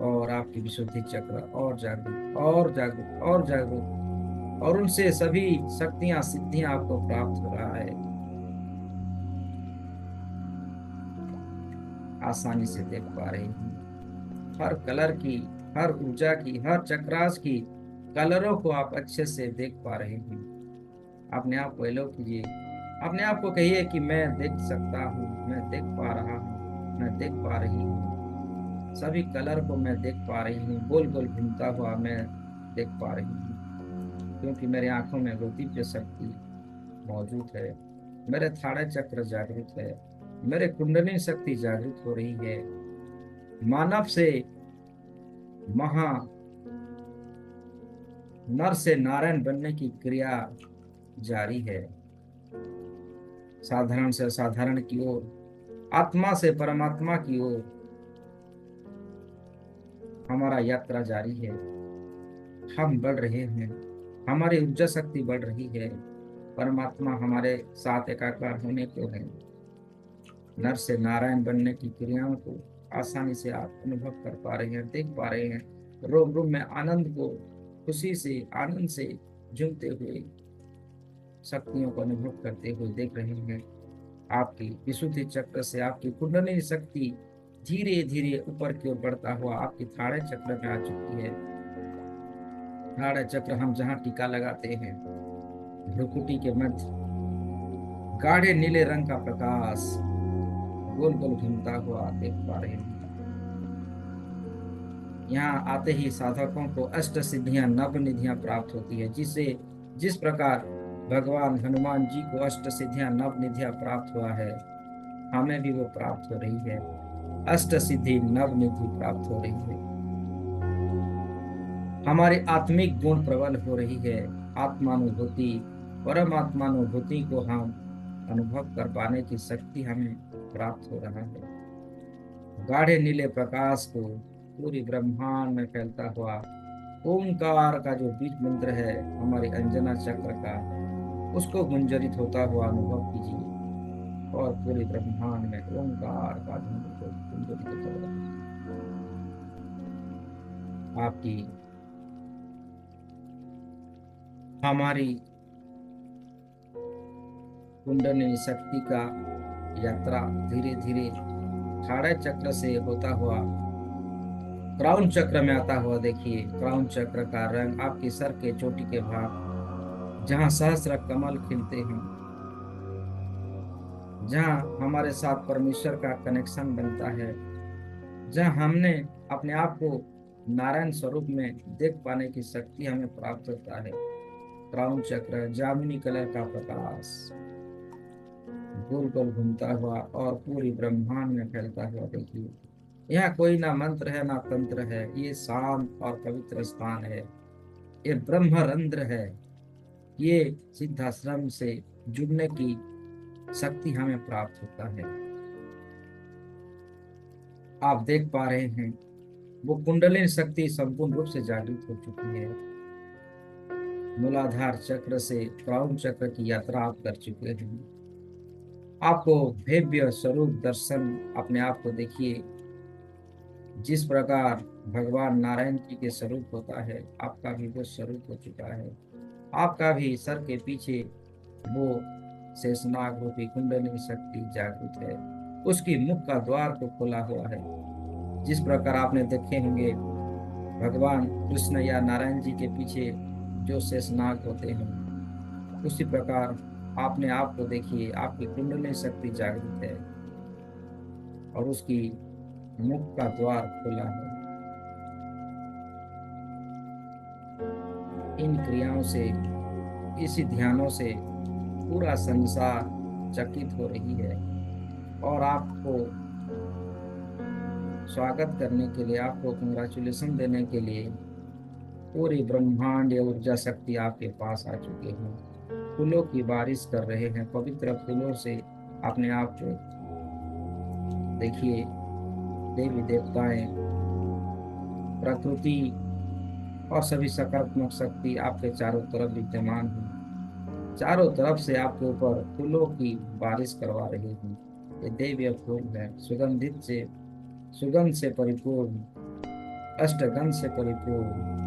और आपकी विशुद्धि चक्र और जागरूक और जागरूक और जागरूक, और उनसे सभी शक्तियां सिद्धियां आपको प्राप्त हो रहा है। आसानी से देख पा रहे हैं हर कलर की, हर ऊर्जा की, हर चक्रास की कलरों को आप अच्छे से देख पा रहे हैं। अपने आप को एलो कीजिए, अपने आप को कहिए कि मैं देख सकता हूँ, मैं देख पा रहा हूँ, मैं देख पा रही हूँ, सभी कलर को मैं देख पा रही हूँ, गोल गोल घूमता हुआ मैं देख पा रही हूँ, क्योंकि मेरे आंखों में वो दिव्य शक्ति मौजूद है। मेरे थाड़े चक्र जागृत है, मेरे कुंडलिनी शक्ति जागृत हो रही है। मानव से महा नर से नारायण बनने की क्रिया जारी है। साधारण से असाधारण की ओर, आत्मा से परमात्मा की ओर हमारा यात्रा जारी है। हम बढ़ रहे हैं, हमारी ऊर्जा शक्ति बढ़ रही है। परमात्मा हमारे साथ एकाकार होने को है। नर से नारायण बनने की क्रियाओं को आसानी से आप अनुभव कर पा रहे हैं, देख पा रहे हैं। रोम रोम में आनंद को खुशी से, आनंद से झूमते हुए, शक्तियों को अनुभव करते हुए देख रहे हैं। आपकी विशुद्धि चक्र से आपकी कुंडलिनी शक्ति धीरे धीरे ऊपर की ओर बढ़ता हुआ आपकी थाड़े चक्र में आ चुकी है। थाड़े चक्र हम जहाँ टीका लगाते हैं, भ्रुकुटी के मध्य गाढ़े नीले रंग का प्रकाश गोल गोल घूमता हुआ देख पा रहे हैं। यहाँ आते ही साधकों को अष्ट सिद्धियां, नव निधियां प्राप्त होती है, जिसे जिस प्रकार भगवान हनुमान जी को अष्ट सिद्धियां, नव निधियां प्राप्त हुआ है, हमें भी वो प्राप्त हो रही है। अष्ट सिद्धि, नव निधि प्राप्त हो रही है। हमारी आत्मिक गुण प्रबल हो रही है। आत्मानुभूति, परमात्मानुभूति को हम अनुभव कर पाने की शक्ति हमें प्राप्त हो रहा है। गाढ़े नीले प्रकाश को पूरी ब्रह्मांड में फैलता हुआ ओंकार का जो बीज मंत्र है हमारे अंजना चक्र का, उसको गुंजरित होता हुआ अनुभव कीजिए और पूरे ब्रह्मांड में ओंकार का ध्वनि को गुंजरित होता हुआ आपकी हमारी कुंडलिनी शक्ति का यात्रा धीरे धीरे खाड़ा चक्र से होता हुआ क्राउन चक्र में आता हुआ देखिए। क्राउन चक्र का रंग आपके सर के चोटी के भाग, जहाँ सहस्र कमल खिलते हैं, जहाँ हमारे साथ परमेश्वर का कनेक्शन बनता है, जहाँ हमने अपने आप को नारायण स्वरूप में देख पाने की शक्ति हमें प्राप्त होता है। क्राउन चक्र जामुनी कलर का प्रकाश गोल गोल घूमता हुआ और पूरी ब्रह्मांड में फैलता हुआ देखिए। यहाँ कोई ना मंत्र है ना तंत्र है, ये शांत और पवित्र स्थान है, ये ब्रह्मरंध्र है। ये सिद्धाश्रम से जुड़ने की शक्ति हमें प्राप्त होता है। आप देख पा रहे हैं वो कुंडलिनी शक्ति संपूर्ण रूप से जागृत हो चुकी है। मूलाधार चक्र से क्राउन चक्र की यात्रा आप कर चुके हैं। आपको भव्य स्वरूप दर्शन, अपने आप को देखिए, जिस प्रकार भगवान नारायण जी के स्वरूप होता है, आपका भी वो स्वरूप हो चुका है। आपका भी सर के पीछे वो शेषनाग रूपी कुंडलिनी शक्ति जागृत है। उसकी मुख का द्वार को खोला हुआ है। जिस प्रकार आपने देखे होंगे भगवान कृष्ण या नारायण जी के पीछे जो शेषनाग होते हैं, उसी प्रकार आपने आप को देखिए, आपकी कुंडलिनी शक्ति जागृत है और उसकी मुख का द्वार खुला है। इन क्रियाओं से, इसी ध्यानों से पूरा संसार चकित हो रही है और आपको स्वागत करने के लिए, आपको कंग्रेचुलेशन देने के लिए पूरी ब्रह्मांड या ऊर्जा शक्ति आपके पास आ चुके हैं। फूलों की बारिश कर रहे हैं, पवित्र फूलों से अपने आप को देखिए। देवी देवताएं, प्रकृति और सभी सकारात्मक शक्ति आपके चारों तरफ विद्यमान है। चारों तरफ से आपके ऊपर फूलों की बारिश करवा रही है। ये देवीय फूल है, सुगंध से परिपूर्ण, अष्टगंध से परिपूर्ण।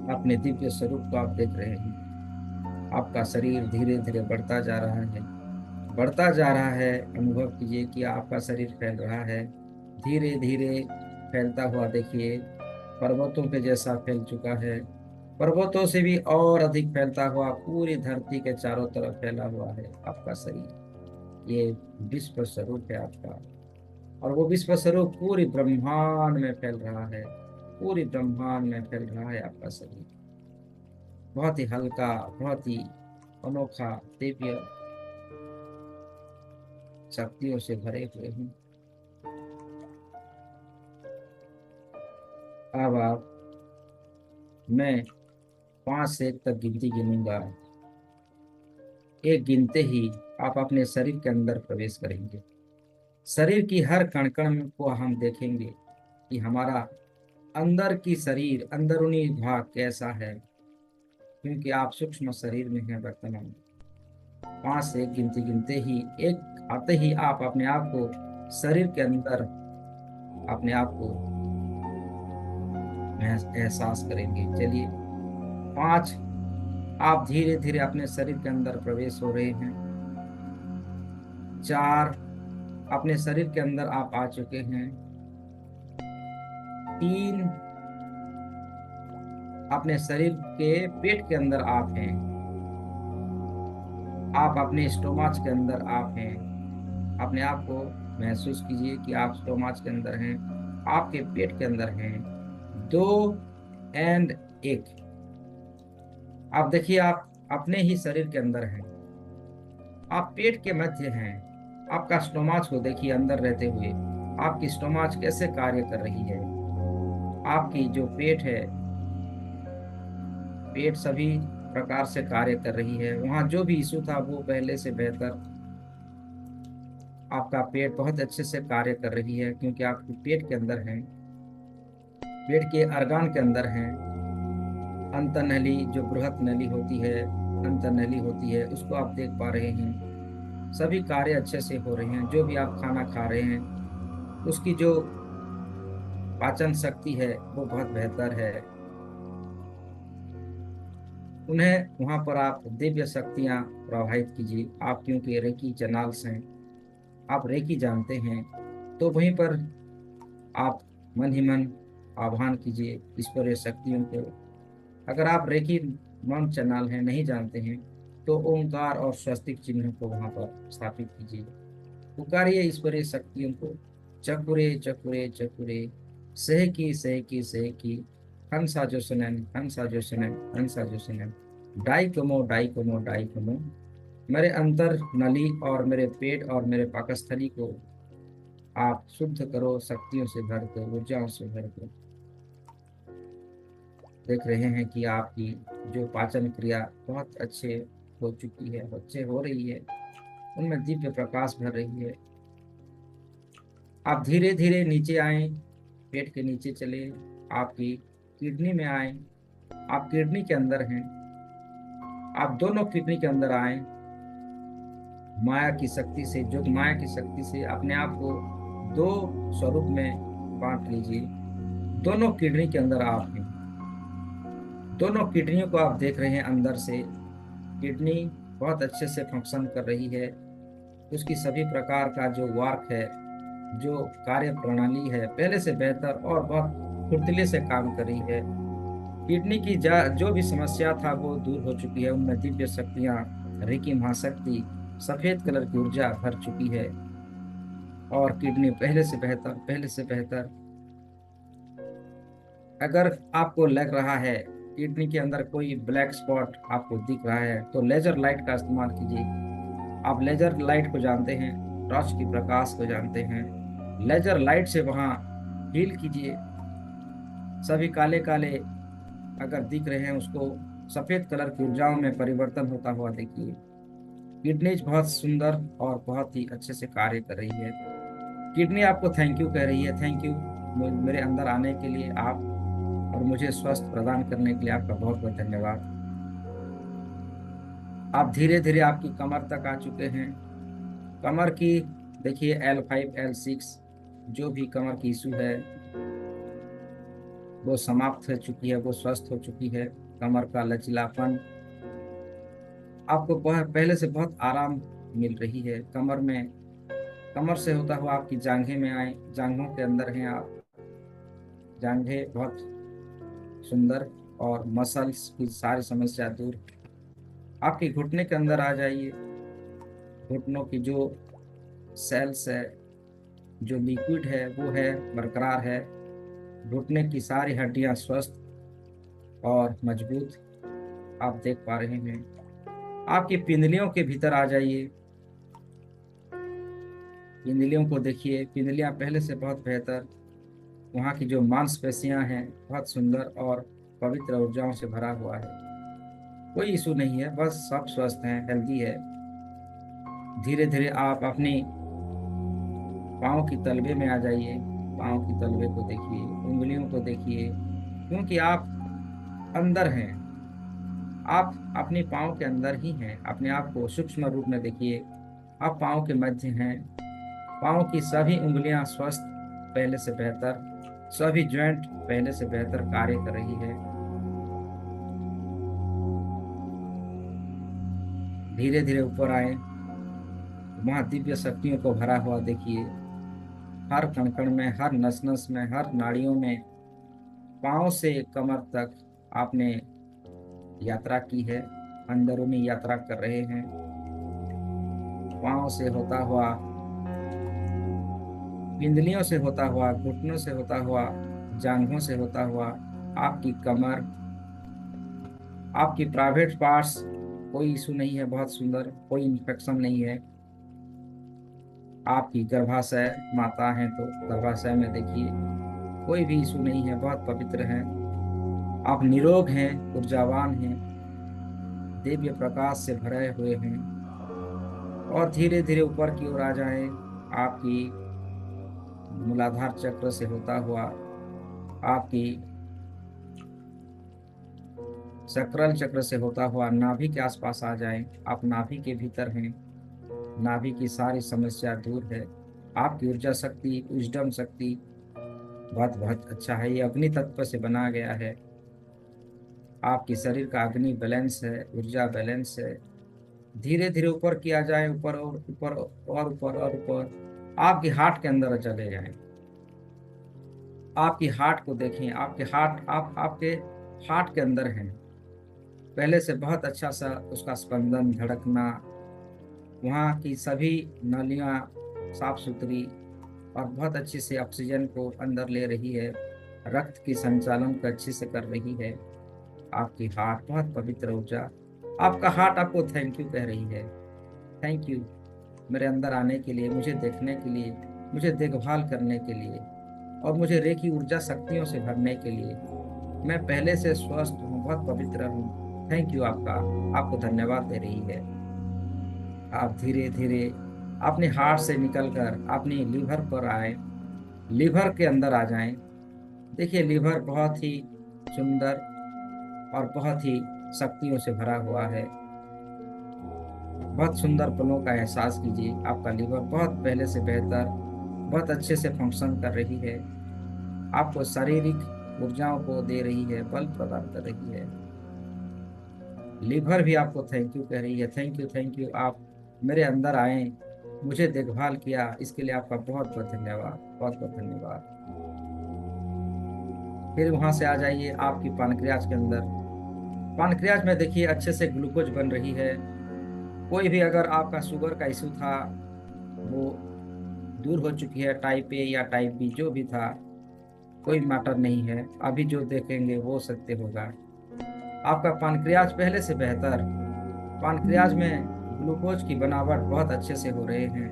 अपने दिव्य स्वरूप को आप देख रहे हैं। आपका शरीर धीरे धीरे बढ़ता जा रहा है, बढ़ता जा रहा है। अनुभव कीजिए कि आपका शरीर फैल रहा है, धीरे धीरे फैलता हुआ देखिए। पर्वतों के जैसा फैल चुका है, पर्वतों से भी और अधिक फैलता हुआ पूरी धरती के चारों तरफ फैला हुआ है आपका शरीर। ये विश्व स्वरूप है आपका, और वो विश्व स्वरूप पूरी ब्रह्मांड में फैल रहा है। पूरी ब्रह्मांड में फैल रहा है आपका शरीर। बहुत ही हल्का, बहुत ही अनोखा, दिव्य शक्तियों से भरे हुए हैं। अब आप, मैं 5 से 1 तक गिनती गिनूंगा। एक गिनते ही आप अपने शरीर के अंदर प्रवेश करेंगे। शरीर की हर कण कण को हम देखेंगे कि हमारा अंदर की शरीर, अंदरूनी भाग कैसा है, क्योंकि आप सूक्ष्म शरीर में हैं वर्तमान। 5 से 1 गिनती गिनते ही, एक आते ही आप अपने आप को शरीर के अंदर अपने आप को एहसास करेंगे। चलिए, 5, आप धीरे धीरे अपने शरीर के अंदर प्रवेश हो रहे हैं। 4, अपने शरीर के अंदर आप आ चुके हैं। 3, अपने शरीर के पेट के अंदर आप हैं। आप अपने स्टोमच के अंदर आप हैं। अपने आप को महसूस कीजिए कि आप स्टोमच के अंदर हैं, आपके पेट के अंदर हैं। 2 एंड 1, आप देखिए आप अपने ही शरीर के अंदर हैं। आप पेट के मध्य हैं। आपका स्टोमच को देखिए अंदर रहते हुए। आपकी स्टोमच कैसे कार्य कर रही है। आपकी जो पेट है, पेट सभी प्रकार से कार्य कर रही है। वहाँ जो भी इशू था वो पहले से बेहतर, आपका पेट बहुत अच्छे से कार्य कर रही है, क्योंकि आपके पेट के अंदर हैं, पेट के अर्गान के अंदर हैं। अंतनली जो बृहत नली होती है, अंतनली होती है, उसको आप देख पा रहे हैं। सभी कार्य अच्छे से हो रहे हैं। जो भी आप खाना खा रहे हैं, उसकी जो पाचन शक्ति है वो बहुत बेहतर है। उन्हें वहां पर आप दिव्य शक्तियां प्रवाहित कीजिए। आप क्योंकि रेकी चैनल्स हैं, आप रेकी जानते हैं, तो वहीं पर आप मन ही मन आह्वान कीजिए ईश्वरीय शक्तियों को। अगर आप रेकी मन चैनल हैं, नहीं जानते हैं, तो ओंकार और स्वस्तिक चिन्ह को वहां पर स्थापित कीजिए। पुकारिए ईश्वरीय शक्तियों को। चकुरे चकुरे चकुरे, सहकी सहकी, हंसा जो सुनन, हंसा जो सुनन, हंसा जो सुनन, डाई कमो डाई कमो डाई कमो। मेरे अंतर नली और मेरे पेट और मेरे पाकस्थली को आप शुद्ध करो, शक्तियों से भर कर, ऊर्जाओं से भर कर। देख रहे हैं कि आपकी जो पाचन क्रिया बहुत अच्छे हो चुकी है, अच्छे हो रही है, उनमें दिव्य प्रकाश भर रही है। आप धीरे धीरे नीचे आए, पेट के नीचे चले, आपकी किडनी में आए। आप किडनी के अंदर हैं। आप दोनों किडनी के अंदर आए। माया की शक्ति से, जो माया की शक्ति से अपने आप को 2 स्वरूप में बांट लीजिए। दोनों किडनी के अंदर आप हैं। दोनों किडनियों को आप देख रहे हैं अंदर से। किडनी बहुत अच्छे से फंक्शन कर रही है। उसकी सभी प्रकार का जो वर्क है, जो कार्य प्रणाली है, पहले से बेहतर और बहुत फुर्तीले से काम कर रही है। किडनी की जो भी समस्या था वो दूर हो चुकी है। उनमें दिव्य शक्तियां, रेकी महाशक्ति, सफेद कलर की ऊर्जा भर चुकी है, और किडनी पहले से बेहतर, पहले से बेहतर। अगर आपको लग रहा है किडनी के अंदर कोई ब्लैक स्पॉट आपको दिख रहा है, तो लेजर लाइट का इस्तेमाल कीजिए। आप लेजर लाइट को जानते हैं, टॉर्च की प्रकाश को जानते हैं। लेजर लाइट से वहां हील कीजिए। सभी काले काले अगर दिख रहे हैं, उसको सफेद कलर की ऊर्जाओं में परिवर्तन होता हुआ देखिए। किडनीज बहुत सुंदर और बहुत ही अच्छे से कार्य कर रही है। किडनी आपको थैंक यू कह रही है। थैंक यू मेरे अंदर आने के लिए आप, और मुझे स्वस्थ प्रदान करने के लिए आपका बहुत बहुत धन्यवाद। आप धीरे धीरे आपकी कमर तक आ चुके हैं। कमर की देखिए L5 L6 जो भी कमर की इशू है वो समाप्त हो चुकी है, वो स्वस्थ हो चुकी है। कमर का लचीलापन, आपको पहले से बहुत आराम मिल रही है कमर में। कमर से होता हुआ आपकी जांघें में आए, जांघों के अंदर हैं आप। जांघें बहुत सुंदर, और मसल्स की सारी समस्या दूर। आपके घुटने के अंदर आ जाइए। घुटनों की जो सेल्स है, जो लिक्विड है, वो है बरकरार है। घुटने की सारी हड्डियां स्वस्थ और मजबूत आप देख पा रहे हैं। आपकी पिंडलियों के भीतर आ जाइए। पिंडलियों को देखिए, पिंडलियां पहले से बहुत बेहतर। वहाँ की जो मांसपेशियां हैं बहुत सुंदर और पवित्र ऊर्जाओं से भरा हुआ है। कोई इशू नहीं है, बस सब स्वस्थ हैं, हेल्दी है। धीरे धीरे आप अपनी पाँव की तलवे में आ जाइए। पाँव की तलवे को देखिए, उंगलियों को देखिए, क्योंकि आप अंदर हैं। आप अपने पाँव के अंदर ही हैं। अपने आप को सूक्ष्म रूप में देखिए। आप पाँव के मध्य हैं। पाँव की सभी उंगलियां स्वस्थ, पहले से बेहतर। सभी ज्वाइंट पहले से बेहतर कार्य कर रही है। धीरे धीरे ऊपर आए, वहां दिव्य शक्तियों को भरा हुआ देखिए। हर कण कण में, हर नस नस में, हर नाड़ियों में, पांव से कमर तक आपने यात्रा की है, अंदरूनी यात्रा कर रहे हैं। पांव से होता हुआ, पिंडलियों से होता हुआ, घुटनों से होता हुआ, जांघों से होता हुआ, आपकी कमर, आपकी प्राइवेट पार्ट्स, कोई इशू नहीं है, बहुत सुंदर, कोई इन्फेक्शन नहीं है। आपकी गर्भाशय, माता है तो गर्भाशय में देखिए कोई भी इशू नहीं है, बहुत पवित्र है। आप निरोग हैं, ऊर्जावान हैं, दिव्य प्रकाश से भरे हुए हैं। और धीरे धीरे ऊपर की ओर आ जाएं। आपकी मूलाधार चक्र से होता हुआ, आपकी सकरल चक्र से होता हुआ नाभि के आसपास आ जाएं। आप नाभि के भीतर हैं, नाभि की सारी समस्या दूर है। आपकी ऊर्जा शक्ति, विजडम शक्ति बहुत बहुत अच्छा है। ये अग्नि तत्व से बना गया है। आपकी शरीर का अग्नि बैलेंस है, ऊर्जा बैलेंस है। धीरे धीरे ऊपर किया जाए, ऊपर और ऊपर और ऊपर और ऊपर। आपकी हार्ट के अंदर चले जाएं। आपकी हार्ट को देखें, आपके हार्ट, आप आपके हार्ट के अंदर हैं। पहले से बहुत अच्छा सा उसका स्पंदन, धड़कना, वहाँ की सभी नालियाँ साफ सुथरी और बहुत अच्छे से ऑक्सीजन को अंदर ले रही है। रक्त की संचालन को अच्छे से कर रही है। आपकी हार्ट बहुत पवित्र ऊर्जा। आपका हार्ट आपको थैंक यू कह रही है। थैंक यू मेरे अंदर आने के लिए, मुझे देखने के लिए, मुझे देखभाल करने के लिए और मुझे रेखी ऊर्जा शक्तियों से भरने के लिए। मैं पहले से स्वस्थ हूँ, बहुत पवित्र हूँ। थैंक यू आपका, आपको धन्यवाद दे रही है। आप धीरे धीरे अपने हार्ट से निकलकर अपनी लीवर पर आए, लीवर के अंदर आ जाएं। देखिए लीवर बहुत ही सुंदर और बहुत ही शक्तियों से भरा हुआ है। बहुत सुंदर पलों का एहसास कीजिए। आपका लीवर बहुत पहले से बेहतर, बहुत अच्छे से फंक्शन कर रही है। आपको शारीरिक ऊर्जाओं को दे रही है, बल प्रदान कर रही है। लीवर भी आपको थैंक यू कह रही है। थैंक यू, थैंक यू, आप मेरे अंदर आए, मुझे देखभाल किया, इसके लिए आपका बहुत बहुत धन्यवाद, बहुत बहुत धन्यवाद। फिर वहां से आ जाइए आपकी पानक्रियाज के अंदर। पानक्रियाज में देखिए अच्छे से ग्लूकोज बन रही है। कोई भी अगर आपका शुगर का इशू था वो दूर हो चुकी है। टाइप ए या टाइप बी जो भी था, कोई मैटर नहीं है। अभी जो देखेंगे वो सत्य होगा। आपका पानक्रियाज पहले से बेहतर, पानक्रियाज में ग्लूकोज की बनावट बहुत अच्छे से हो रहे हैं।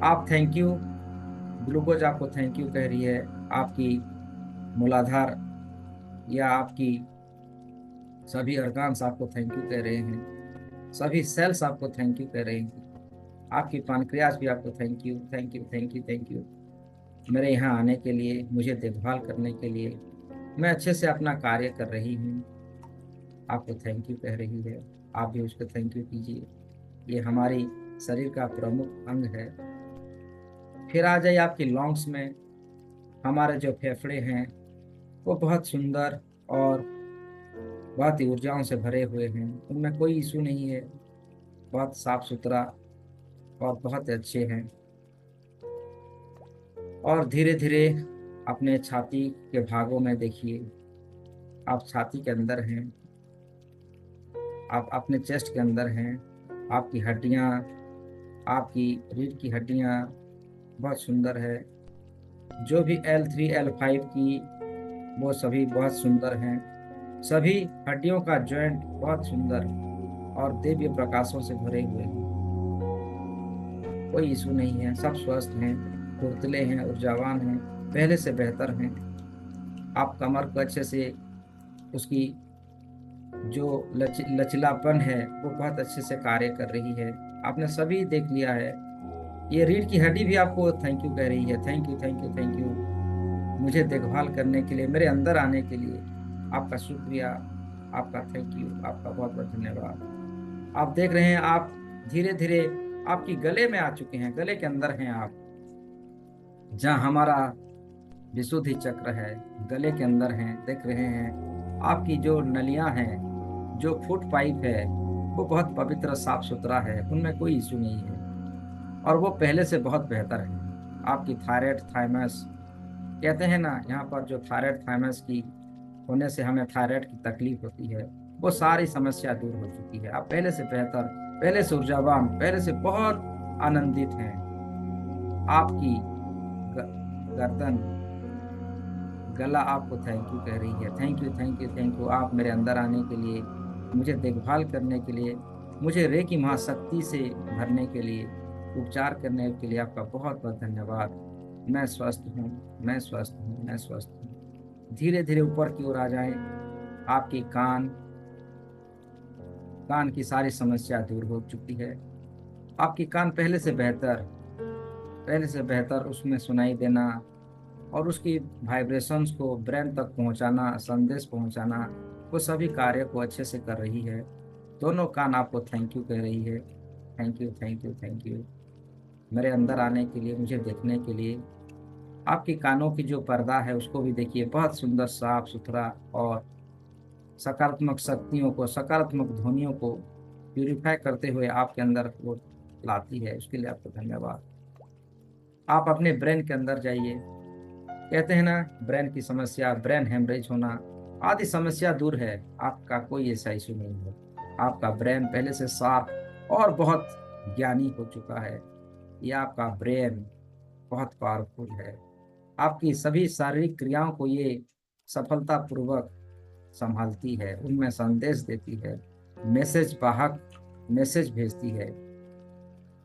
आप थैंक यू, ग्लूकोज आपको थैंक यू कह रही है। आपकी मूलाधार या आपकी सभी ऑर्गन्स आपको थैंक यू कह रहे हैं। सभी सेल्स आपको थैंक यू कह रहे हैं। आपकी पानक्रियाज भी आपको thank you, thank you, thank you, thank you मेरे यहाँ आने के लिए, मुझे देखभाल करने के लिए। मैं अच्छे से अपना कार्य कर रही हूँ, आपको थैंक यू कह रही है। आप भी उसको थैंक यू कीजिए। ये हमारी शरीर का प्रमुख अंग है। फिर आ जाइए आपकी लॉन्ग्स में। हमारे जो फेफड़े हैं वो बहुत सुंदर और बहुत ही ऊर्जाओं से भरे हुए हैं, उनमें कोई इशू नहीं है। बहुत साफ सुथरा और बहुत अच्छे हैं। और धीरे धीरे अपने छाती के भागों में देखिए। आप छाती के अंदर हैं, आप अपने चेस्ट के अंदर हैं। आपकी हड्डियाँ, आपकी रीढ़ की हड्डियाँ बहुत सुंदर है। जो भी L3 L5 की, वो सभी बहुत सुंदर हैं। सभी हड्डियों का जॉइंट बहुत सुंदर और दिव्य प्रकाशों से भरे हुए हैं। कोई इशू नहीं है, सब स्वस्थ हैं, फुर्तीले हैं, ऊर्जावान हैं, पहले से बेहतर हैं। आप कमर को अच्छे से, उसकी जो लचीलापन है वो बहुत अच्छे से कार्य कर रही है। आपने सभी देख लिया है। ये रीढ़ की हड्डी भी आपको थैंक यू कह रही है। Thank you, thank you, thank you मुझे देखभाल करने के लिए, मेरे अंदर आने के लिए। आपका शुक्रिया, आपका थैंक यू, आपका बहुत बहुत धन्यवाद। आप देख रहे हैं, आप धीरे धीरे आपकी गले में आ चुके हैं, गले के अंदर हैं आप, जहाँ हमारा विशुद्धि चक्र है, गले के अंदर हैं, देख रहे हैं। आपकी जो नलियां हैं, जो फूड पाइप है, वो बहुत पवित्र साफ सुथरा है, उनमें कोई इशू नहीं है और वो पहले से बहुत बेहतर है। आपकी थायराइड थाइमस कहते हैं ना, यहाँ पर जो थायराइड थाइमस की होने से हमें थायराइड की तकलीफ होती है, वो सारी समस्या दूर हो चुकी है। आप पहले से बेहतर, पहले से ऊर्जावान, पहले से बहुत आनंदित हैं। आपकी ग- गर्दन, गला आपको थैंक यू कह रही है। Thank you, thank you, thank you, आप मेरे अंदर आने के लिए, मुझे देखभाल करने के लिए, मुझे रेकी महाशक्ति से भरने के लिए, उपचार करने के लिए आपका बहुत बहुत धन्यवाद। मैं स्वस्थ हूँ, मैं स्वस्थ हूँ, मैं स्वस्थ हूँ। धीरे धीरे ऊपर की ओर आ जाएं। आपकी कान, कान की सारी समस्या दूर हो चुकी है। आपकी कान पहले से बेहतर, पहले से बेहतर, उसमें सुनाई देना और उसकी वाइब्रेशंस को ब्रेन तक पहुंचाना, संदेश पहुंचाना, वो सभी कार्य को अच्छे से कर रही है। दोनों कान आपको थैंक यू कह रही है। Thank you, thank you, thank you, मेरे अंदर आने के लिए, मुझे देखने के लिए। आपकी कानों की जो पर्दा है उसको भी देखिए, बहुत सुंदर, साफ सुथरा और सकारात्मक शक्तियों को, सकारात्मक ध्वनियों को प्यूरिफाई करते हुए आपके अंदर वो लाती है। उसके लिए आपको धन्यवाद। आप अपने ब्रेन के अंदर जाइए। कहते हैं ना, ब्रेन की समस्या, ब्रेन हेमरेज होना आदि समस्या दूर है। आपका कोई ऐसा इशू नहीं है। आपका ब्रेन पहले से शार्प और बहुत ज्ञानी हो चुका है। यह आपका ब्रेन बहुत पावरफुल है। आपकी सभी शारीरिक क्रियाओं को ये सफलतापूर्वक संभालती है, उनमें संदेश देती है, मैसेज वाहक मैसेज भेजती है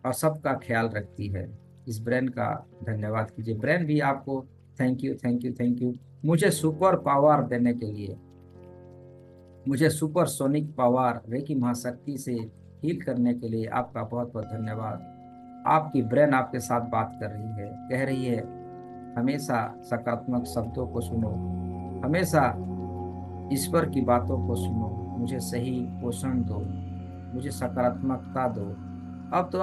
और सबका ख्याल रखती है। इस ब्रेन का धन्यवाद कीजिए। ब्रेन भी आपको thank you, thank you, thank you, मुझे सुपर पावर देने के लिए, मुझे सुपर सोनिक पावर रेकी महाशक्ति से हील करने के लिए आपका बहुत बहुत धन्यवाद। आपकी ब्रेन आपके साथ बात कर रही है, कह रही है हमेशा सकारात्मक शब्दों को सुनो, हमेशा ईश्वर की बातों को सुनो, मुझे सही पोषण दो, मुझे सकारात्मकता दो। अब तो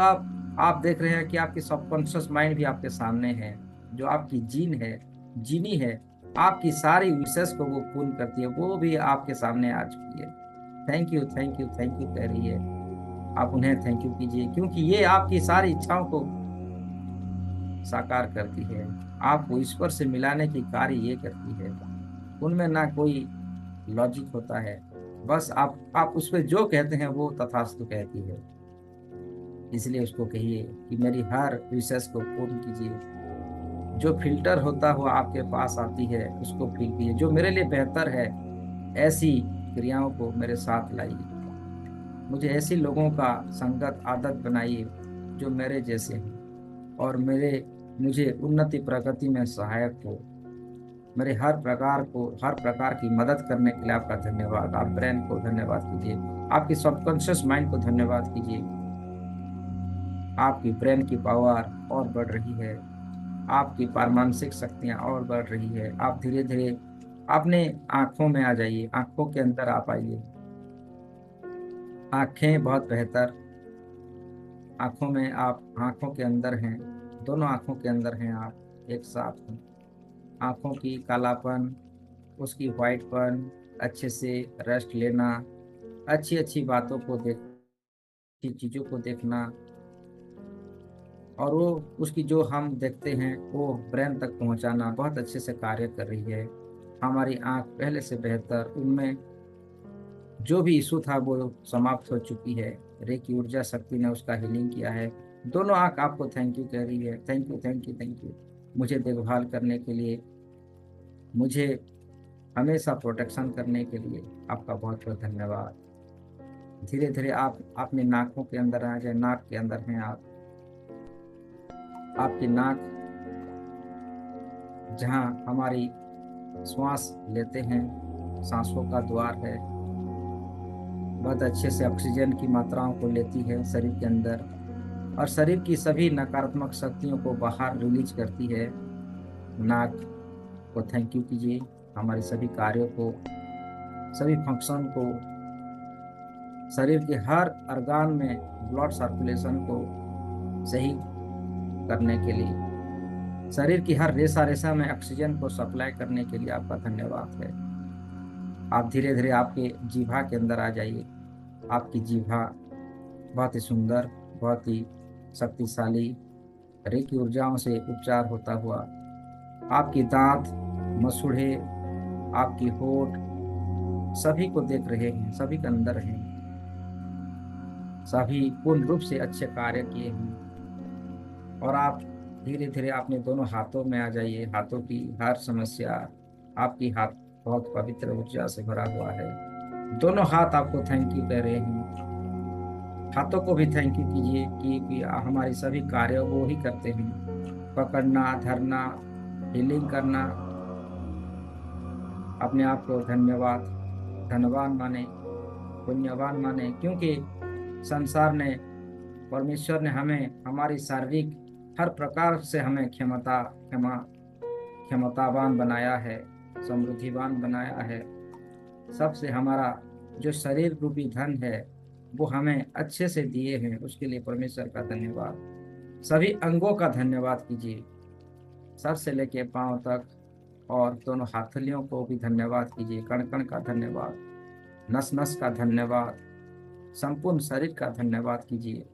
आप देख रहे हैं कि आपकी सबकॉन्शियस माइंड भी आपके सामने है। जो आपकी जीन है, जीनी है, आपकी सारी विशेष को वो पूर्ण करती है, वो भी आपके सामने आ चुकी है। Thank you, thank you, thank you कह रही है। आप उन्हें थैंक यू कीजिए, क्योंकि ये आपकी सारी इच्छाओं को साकार करती है। आपको ईश्वर से मिलाने की कार्य ये करती है। उनमें ना कोई लॉजिक होता है, बस आप उस पर जो कहते हैं वो तथास्तु कहती है। इसलिए उसको कहिए कि मेरी हर विशेष को पूर्ण कीजिए। जो फिल्टर होता हुआ आपके पास आती है उसको फील कीजिए। जो मेरे लिए बेहतर है, ऐसी क्रियाओं को मेरे साथ लाइए। मुझे ऐसे लोगों का संगत आदत बनाइए जो मेरे जैसे हैं और मुझे उन्नति प्रगति में सहायक हो। मेरे हर प्रकार की मदद करने के लिए आपका धन्यवाद। आप ब्रेन को धन्यवाद कीजिए, आपकी सबकॉन्शियस माइंड को धन्यवाद कीजिए। आपकी ब्रेन की पावर और बढ़ रही है, आपकी पारमानसिक शक्तियां और बढ़ रही है। आप धीरे धीरे अपने आंखों में आ जाइए, आंखों के अंदर आप आइए। आंखें बहुत बेहतर, आंखों में आप, आंखों के अंदर हैं, दोनों आंखों के अंदर हैं आप एक साथ हैं। आंखों की कालापन, उसकी वाइटपन, अच्छे से रेस्ट लेना, अच्छी अच्छी बातों को देख, अच्छी चीजों को देखना, और वो उसकी जो हम देखते हैं वो ब्रेन तक पहुंचाना बहुत अच्छे से कार्य कर रही है। हमारी आंख पहले से बेहतर, उनमें जो भी इशू था वो समाप्त हो चुकी है। रेकी ऊर्जा शक्ति ने उसका हीलिंग किया है। दोनों आंख आपको थैंक यू कह रही है। Thank you, thank you, thank you, मुझे देखभाल करने के लिए, मुझे हमेशा प्रोटेक्शन करने के लिए आपका बहुत बहुत धन्यवाद। धीरे धीरे आप अपने नाकों के अंदर आ जाए। नाक के अंदर हैं आप। आपकी नाक जहाँ हमारी श्वास लेते हैं, सांसों का द्वार है, बहुत अच्छे से ऑक्सीजन की मात्राओं को लेती है शरीर के अंदर और शरीर की सभी नकारात्मक शक्तियों को बाहर रिलीज करती है। नाक को थैंक यू कीजिए। हमारे सभी कार्यों को, सभी फंक्शन को, शरीर के हर organ में ब्लड सर्कुलेशन को सही करने के लिए, शरीर की हर रेसा रेसा में ऑक्सीजन को सप्लाई करने के लिए आपका धन्यवाद है। आप धीरे धीरे आपके जीभा के अंदर आ जाइए। आपकी जीभा बहुत ही सुंदर, बहुत ही शक्तिशाली रेकी ऊर्जाओं से उपचार होता हुआ आपकी दांत, मसूड़े, आपकी होठ सभी को देख रहे हैं, सभी के अंदर हैं, सभी पूर्ण रूप से अच्छे कार्य किए हैं। और आप धीरे धीरे अपने दोनों हाथों में आ जाइए। हाथों की हर समस्या, आपकी हाथ बहुत पवित्र ऊर्जा से भरा हुआ है। दोनों हाथ आपको थैंक यू कह रहे हैं। हाथों को भी थैंक यू कीजिए कि हमारी सभी कार्य वो ही करते हैं। पकड़ना, धरना, हीलिंग करना। अपने आप को धन्यवाद, धनवान माने, पुण्यवान माने, क्योंकि संसार ने, परमेश्वर ने हमें हमारी शारीरिक हर प्रकार से हमें क्षमतावान बनाया है, समृद्धिवान बनाया है। सबसे हमारा जो शरीर रूपी धन है वो हमें अच्छे से दिए हैं, उसके लिए परमेश्वर का धन्यवाद। सभी अंगों का धन्यवाद कीजिए, सर से लेके पांव तक, और दोनों हाथलियों को भी धन्यवाद कीजिए। कण कण का धन्यवाद, नस नस का धन्यवाद, संपूर्ण शरीर का धन्यवाद कीजिए,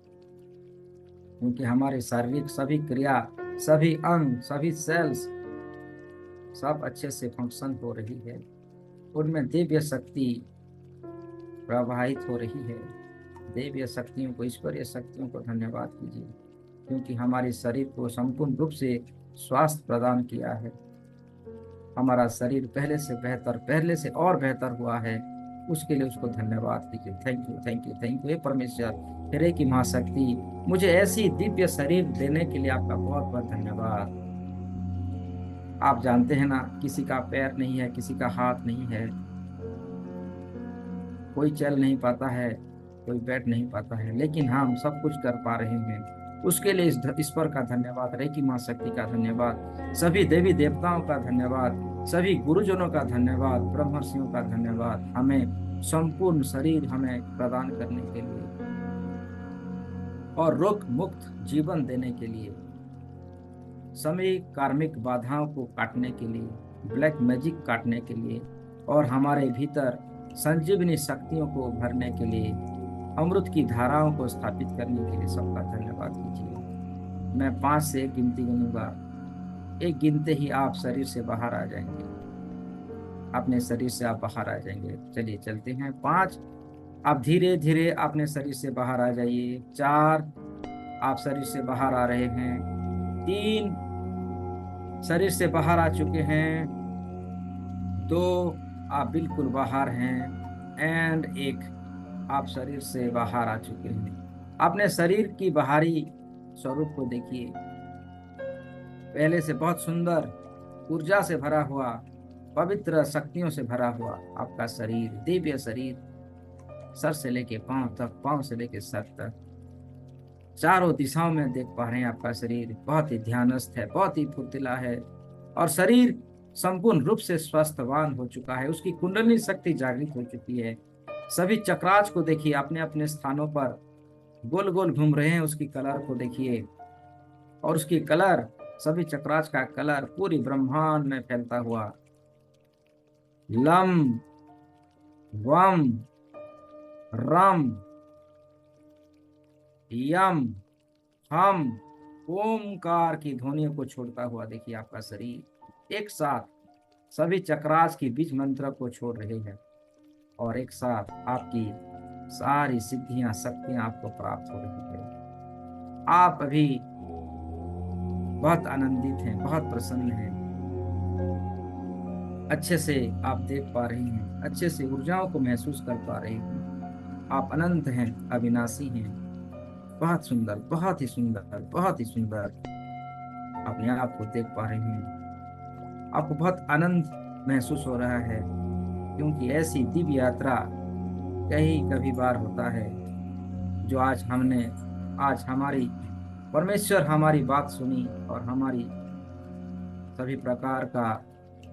क्योंकि हमारे शारीरिक सभी क्रिया, सभी अंग, सभी सेल्स सब अच्छे से फंक्शन हो रही है। उनमें दिव्य शक्ति प्रवाहित हो रही है। दिव्य शक्तियों को, ईश्वरीय शक्तियों को धन्यवाद कीजिए, क्योंकि हमारे शरीर को संपूर्ण रूप से स्वास्थ्य प्रदान किया है। हमारा शरीर पहले से बेहतर, पहले से और बेहतर हुआ है, उसके लिए उसको धन्यवाद कीजिए। Thank you, thank you, thank you हे परमेश्वर, तेरे की महाशक्ति, मुझे ऐसी दिव्य शरीर देने के लिए आपका बहुत बहुत धन्यवाद। आप जानते हैं ना, किसी का पैर नहीं है, किसी का हाथ नहीं है, कोई चल नहीं पाता है, कोई बैठ नहीं पाता है, लेकिन हम सब कुछ कर पा रहे हैं। उसके लिए इस ईश्वर का धन्यवाद, रेकी माँ शक्ति का धन्यवाद, सभी देवी देवताओं का धन्यवाद, सभी गुरुजनों का धन्यवाद, ब्रह्मर्षियों का धन्यवाद, हमें संपूर्ण शरीर हमें प्रदान करने के लिए और रोग मुक्त जीवन देने के लिए, सभी कार्मिक बाधाओं को काटने के लिए, ब्लैक मैजिक काटने के लिए, और हमारे भीतर संजीवनी शक्तियों को भरने के लिए, अमृत की धाराओं को स्थापित करने के लिए सबका धन्यवाद कीजिए। मैं 5 से 1 गिनती गिनूंगा, एक गिनते ही आप शरीर से बाहर आ जाएंगे, अपने शरीर से आप बाहर आ जाएंगे। चलिए चलते हैं। 5, आप धीरे धीरे अपने शरीर से बाहर आ जाइए। 4, आप शरीर से बाहर आ रहे हैं। 3, शरीर से बाहर आ चुके हैं। 2, आप बिल्कुल बाहर हैं। एंड 1, आप शरीर से बाहर आ चुके हैं। अपने शरीर की बाहरी स्वरूप को देखिए, पहले से बहुत सुंदर, ऊर्जा से भरा हुआ, पवित्र शक्तियों से भरा हुआ आपका शरीर, दिव्य शरीर, सर से लेके पांव तक, पांव से लेके सर तक, चारों दिशाओं में देख पा रहे हैं। आपका शरीर बहुत ही ध्यानस्थ है, बहुत ही फुर्तीला है, और शरीर संपूर्ण रूप से स्वस्थवान हो चुका है। उसकी कुंडली शक्ति जागृत हो चुकी है। सभी चक्रास को देखिए, अपने अपने स्थानों पर गोल गोल घूम रहे हैं। उसकी कलर को देखिए, और उसकी कलर, सभी चक्रास का कलर पूरी ब्रह्मांड में फैलता हुआ, लम वम रम यम हम ओमकार की ध्वनियों को छोड़ता हुआ देखिए आपका शरीर एक साथ सभी चक्रास की बीज मंत्र को छोड़ रहे हैं, और एक साथ आपकी सारी सिद्धियां, शक्तियां आपको प्राप्त हो रही है। आप अभी बहुत आनंदित हैं, बहुत प्रसन्न हैं, अच्छे से आप देख पा रहे हैं, अच्छे से ऊर्जाओं को महसूस कर पा रहे हैं। आप अनंत हैं, अविनाशी हैं, बहुत सुंदर, बहुत ही सुंदर, बहुत ही सुंदर अपने आप को देख पा रहे हैं। आपको बहुत आनंद महसूस हो रहा है, क्योंकि ऐसी दिव्य यात्रा कहीं कभी बार होता है, जो आज हमारी परमेश्वर हमारी बात सुनी, और हमारी सभी प्रकार का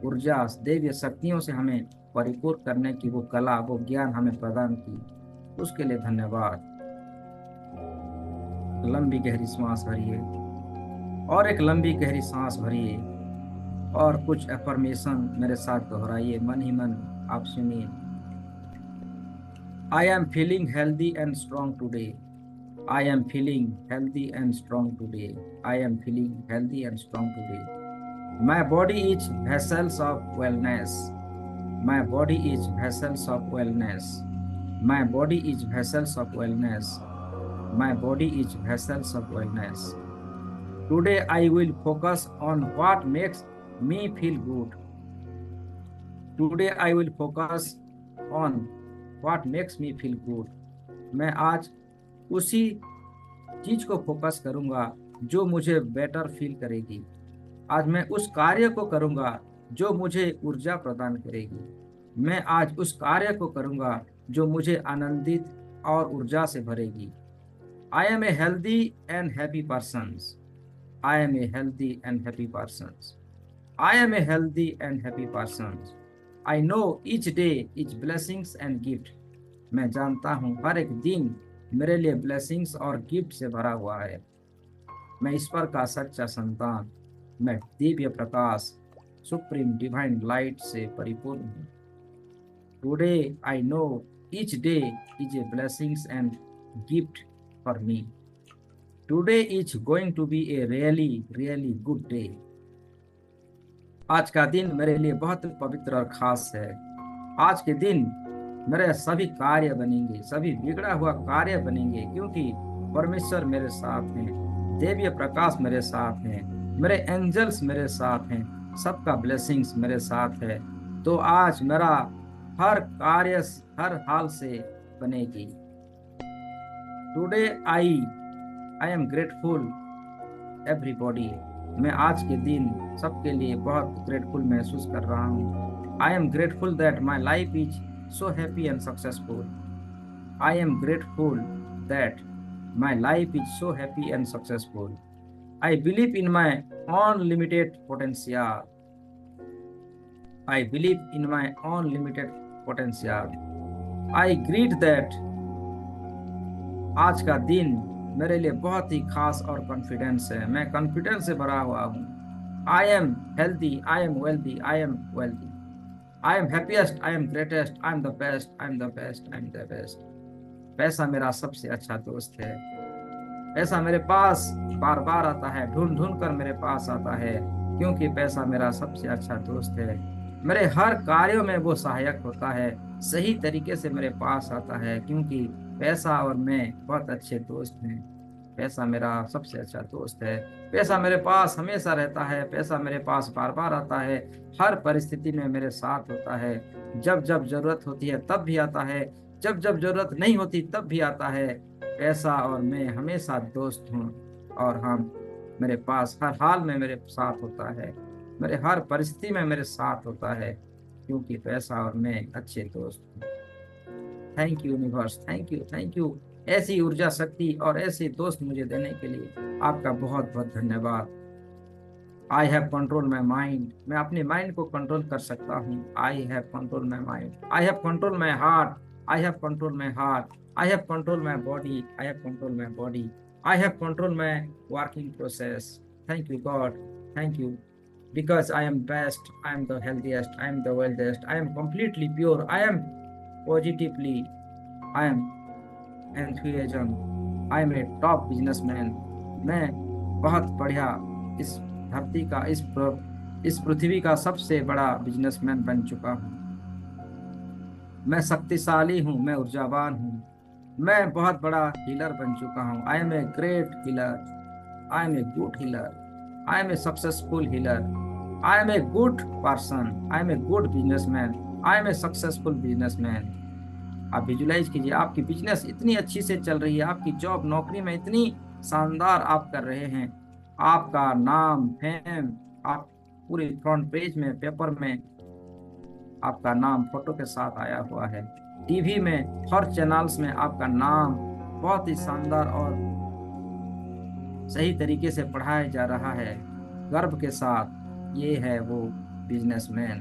ऊर्जा, दैवीय शक्तियों से हमें परिपूर्ण करने की वो कला, वो ज्ञान हमें प्रदान की, उसके लिए धन्यवाद। लंबी गहरी सांस भरिए, और एक लंबी गहरी सांस भरिए और कुछ अफर्मेशन मेरे साथ दोहराइए, मन ही मन आप सुनिए। I am feeling healthy and strong today. I am feeling healthy and strong today. I am feeling healthy and strong today. My body is vessels of wellness. My body is vessels of wellness. My body is vessels of wellness. My body is vessels of wellness. Today I will focus on what makes me feel good. Today I will focus on what makes me feel good. मैं आज उसी चीज को फोकस करूंगा जो मुझे बेटर फील करेगी। आज मैं उस कार्य को करूंगा जो मुझे ऊर्जा प्रदान करेगी। मैं आज उस कार्य को करूंगा जो मुझे आनंदित और ऊर्जा से भरेगी। I am a healthy and happy person. I am a healthy and happy person. I am a healthy and happy person. I know each day is blessings and gift. मैं जानता हूँ हर एक दिन मेरे लिए ब्लेसिंग्स और गिफ्ट से भरा हुआ है। मैं ईश्वर का सच्चा संतान, मैं Divya Prakash, supreme divine light से परिपूर्ण हूँ। Today I know each day is a blessings and gift for me. Today is going to be a really really good day. आज का दिन मेरे लिए बहुत पवित्र और खास है। आज के दिन मेरे सभी कार्य बनेंगे, सभी बिगड़ा हुआ कार्य बनेंगे, क्योंकि परमेश्वर मेरे साथ हैं, देवीय प्रकाश मेरे साथ हैं, मेरे एंजल्स मेरे साथ हैं, सबका ब्लेसिंग्स मेरे साथ है। तो आज मेरा हर कार्य हर हाल से बनेगी। Today I am grateful everybody. मैं आज के दिन सबके लिए बहुत ग्रेटफुल महसूस कर रहा हूँ। I am grateful that my life is so happy and successful. I am grateful that my life is so happy and successful. I believe in my unlimited potential. I believe in my unlimited potential. I greet that आज का दिन मेरे लिए बहुत ही खास और कॉन्फिडेंस है। मैं कॉन्फिडेंस से भरा हुआ हूँ। I am healthy, I am wealthy, I am wealthy. I am happiest, I am greatest, I am the best, I am the best, I am the best. पैसा मेरा सबसे अच्छा दोस्त है। पैसा मेरे पास बार बार आता है, ढूंढ ढूंढ कर मेरे पास आता है, क्योंकि पैसा मेरा सबसे अच्छा दोस्त है। मेरे हर कार्यों में वो सहायक होता है, सही तरीके से मेरे पास आता है, क्योंकि पैसा और मैं बहुत अच्छे दोस्त हैं। पैसा मेरा सबसे अच्छा दोस्त है। पैसा मेरे पास हमेशा रहता है, पैसा मेरे पास बार बार आता है, हर परिस्थिति में मेरे साथ होता है। जब जब जरूरत होती है तब भी आता है, जब जब जरूरत नहीं होती तब भी आता है। पैसा और मैं हमेशा दोस्त हूँ, और हम मेरे पास हर हाल में मेरे साथ होता है, मेरे हर परिस्थिति में मेरे साथ होता है, क्योंकि पैसा और मैं अच्छे दोस्त हूँ। Thank you universe, thank you, thank you. ऐसी ऊर्जा, शक्ति और ऐसे दोस्त मुझे देने के लिए आपका बहुत बहुत धन्यवाद। I have control my mind. मैं अपने माइंड को कंट्रोल कर सकता हूँ। I have control my mind. I have control my heart. I have control my heart. I have control my body. I have control my body. I have control my working process. Thank you God, thank you, because I am best, I am the healthiest, I am the wealthiest, I am completely pure, I am positively, I am enthusiasm, I am a top businessman। मैं बहुत बढ़िया इस धरती का, इस पृथ्वी का सबसे बड़ा बिजनेसमैन बन चुका हूँ। मैं शक्तिशाली हूँ, मैं ऊर्जावान हूँ, मैं बहुत बड़ा हीलर बन चुका हूँ। I am a great healer, I am a good healer, I am a successful healer, I am a good person, I am a good businessman, I am a successful businessman. आप विजुलाइज कीजिए, आपकी बिजनेस इतनी अच्छी से चल रही है, आपकी जॉब नौकरी में इतनी शानदार आप कर रहे हैं, आपका नाम फेम, आप पूरे फ्रंट पेज में, पेपर में आपका नाम फोटो के साथ आया हुआ है, टीवी में हर चैनल्स में आपका नाम बहुत ही शानदार और सही तरीके से पढ़ाया जा रहा है, गर्व के साथ। ये है वो बिजनेसमैन।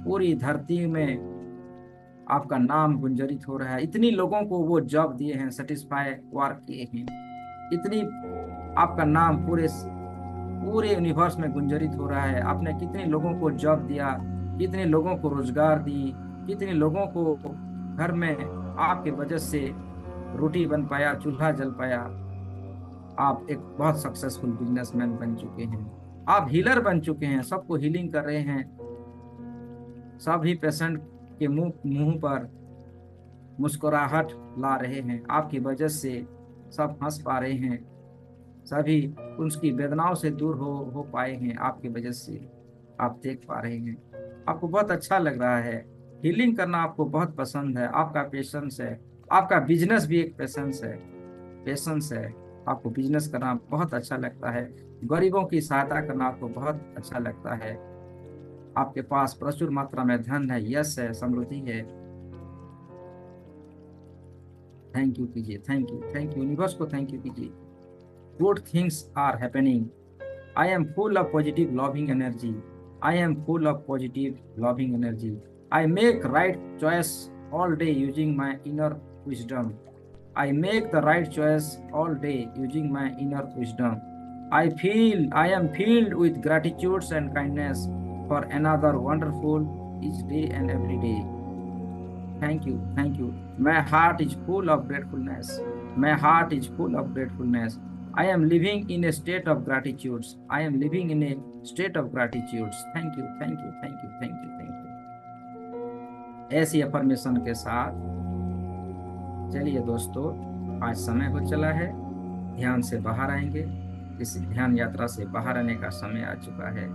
पूरी धरती में आपका नाम गुंजरित हो रहा है। इतनी लोगों को वो जॉब दिए हैं, सेटिस्फाई वर्क किए हैं, इतनी आपका नाम पूरे पूरे यूनिवर्स में गुंजरित हो रहा है। आपने कितने लोगों को जॉब दिया, कितने लोगों को रोजगार दी, कितने लोगों को घर में आपके वजह से रोटी बन पाया, चूल्हा जल पाया। आप एक बहुत सक्सेसफुल बिजनेसमैन बन चुके हैं। आप हीलर बन चुके हैं, सबको हीलिंग कर रहे हैं। सभी पेशेंट के मुंह मुंह पर मुस्कुराहट ला रहे हैं आपकी वजह से। सब हंस पा रहे हैं, सभी उसकी वेदनाओं से दूर हो पाए हैं आपकी वजह से। आप देख पा रहे हैं, आपको बहुत अच्छा लग रहा है। हीलिंग करना आपको बहुत पसंद है, आपका पेशेंस है। आपका बिजनेस भी एक पेशेंस है, पेशेंस है। आपको बिजनेस करना बहुत अच्छा लगता है, गरीबों की सहायता करना आपको बहुत अच्छा लगता है। आपके पास प्रचुर मात्रा में धन है, यश है, समृद्धि है। थैंक यू कीजिए, thank you, thank you universe को थैंक यू कीजिए। Good things are happening. I am full of positive loving energy. I am full of positive loving energy. I make right choice all day using my inner wisdom. I make the right choice all day using my inner wisdom. I am filled with gratitude and kindness for another wonderful each day and every day. Thank you, thank you. My heart is full of gratefulness. My heart is full of gratefulness. I am living in a state of gratitude. I am living in a state of gratitude. Thank you, thank you, thank you, thank you, thank you. ऐसी अफर्मेशन के साथ चलिए दोस्तों, आज समय हो चला है, ध्यान से बाहर आएंगे। इस ध्यान यात्रा से बाहर आने का समय आ चुका है।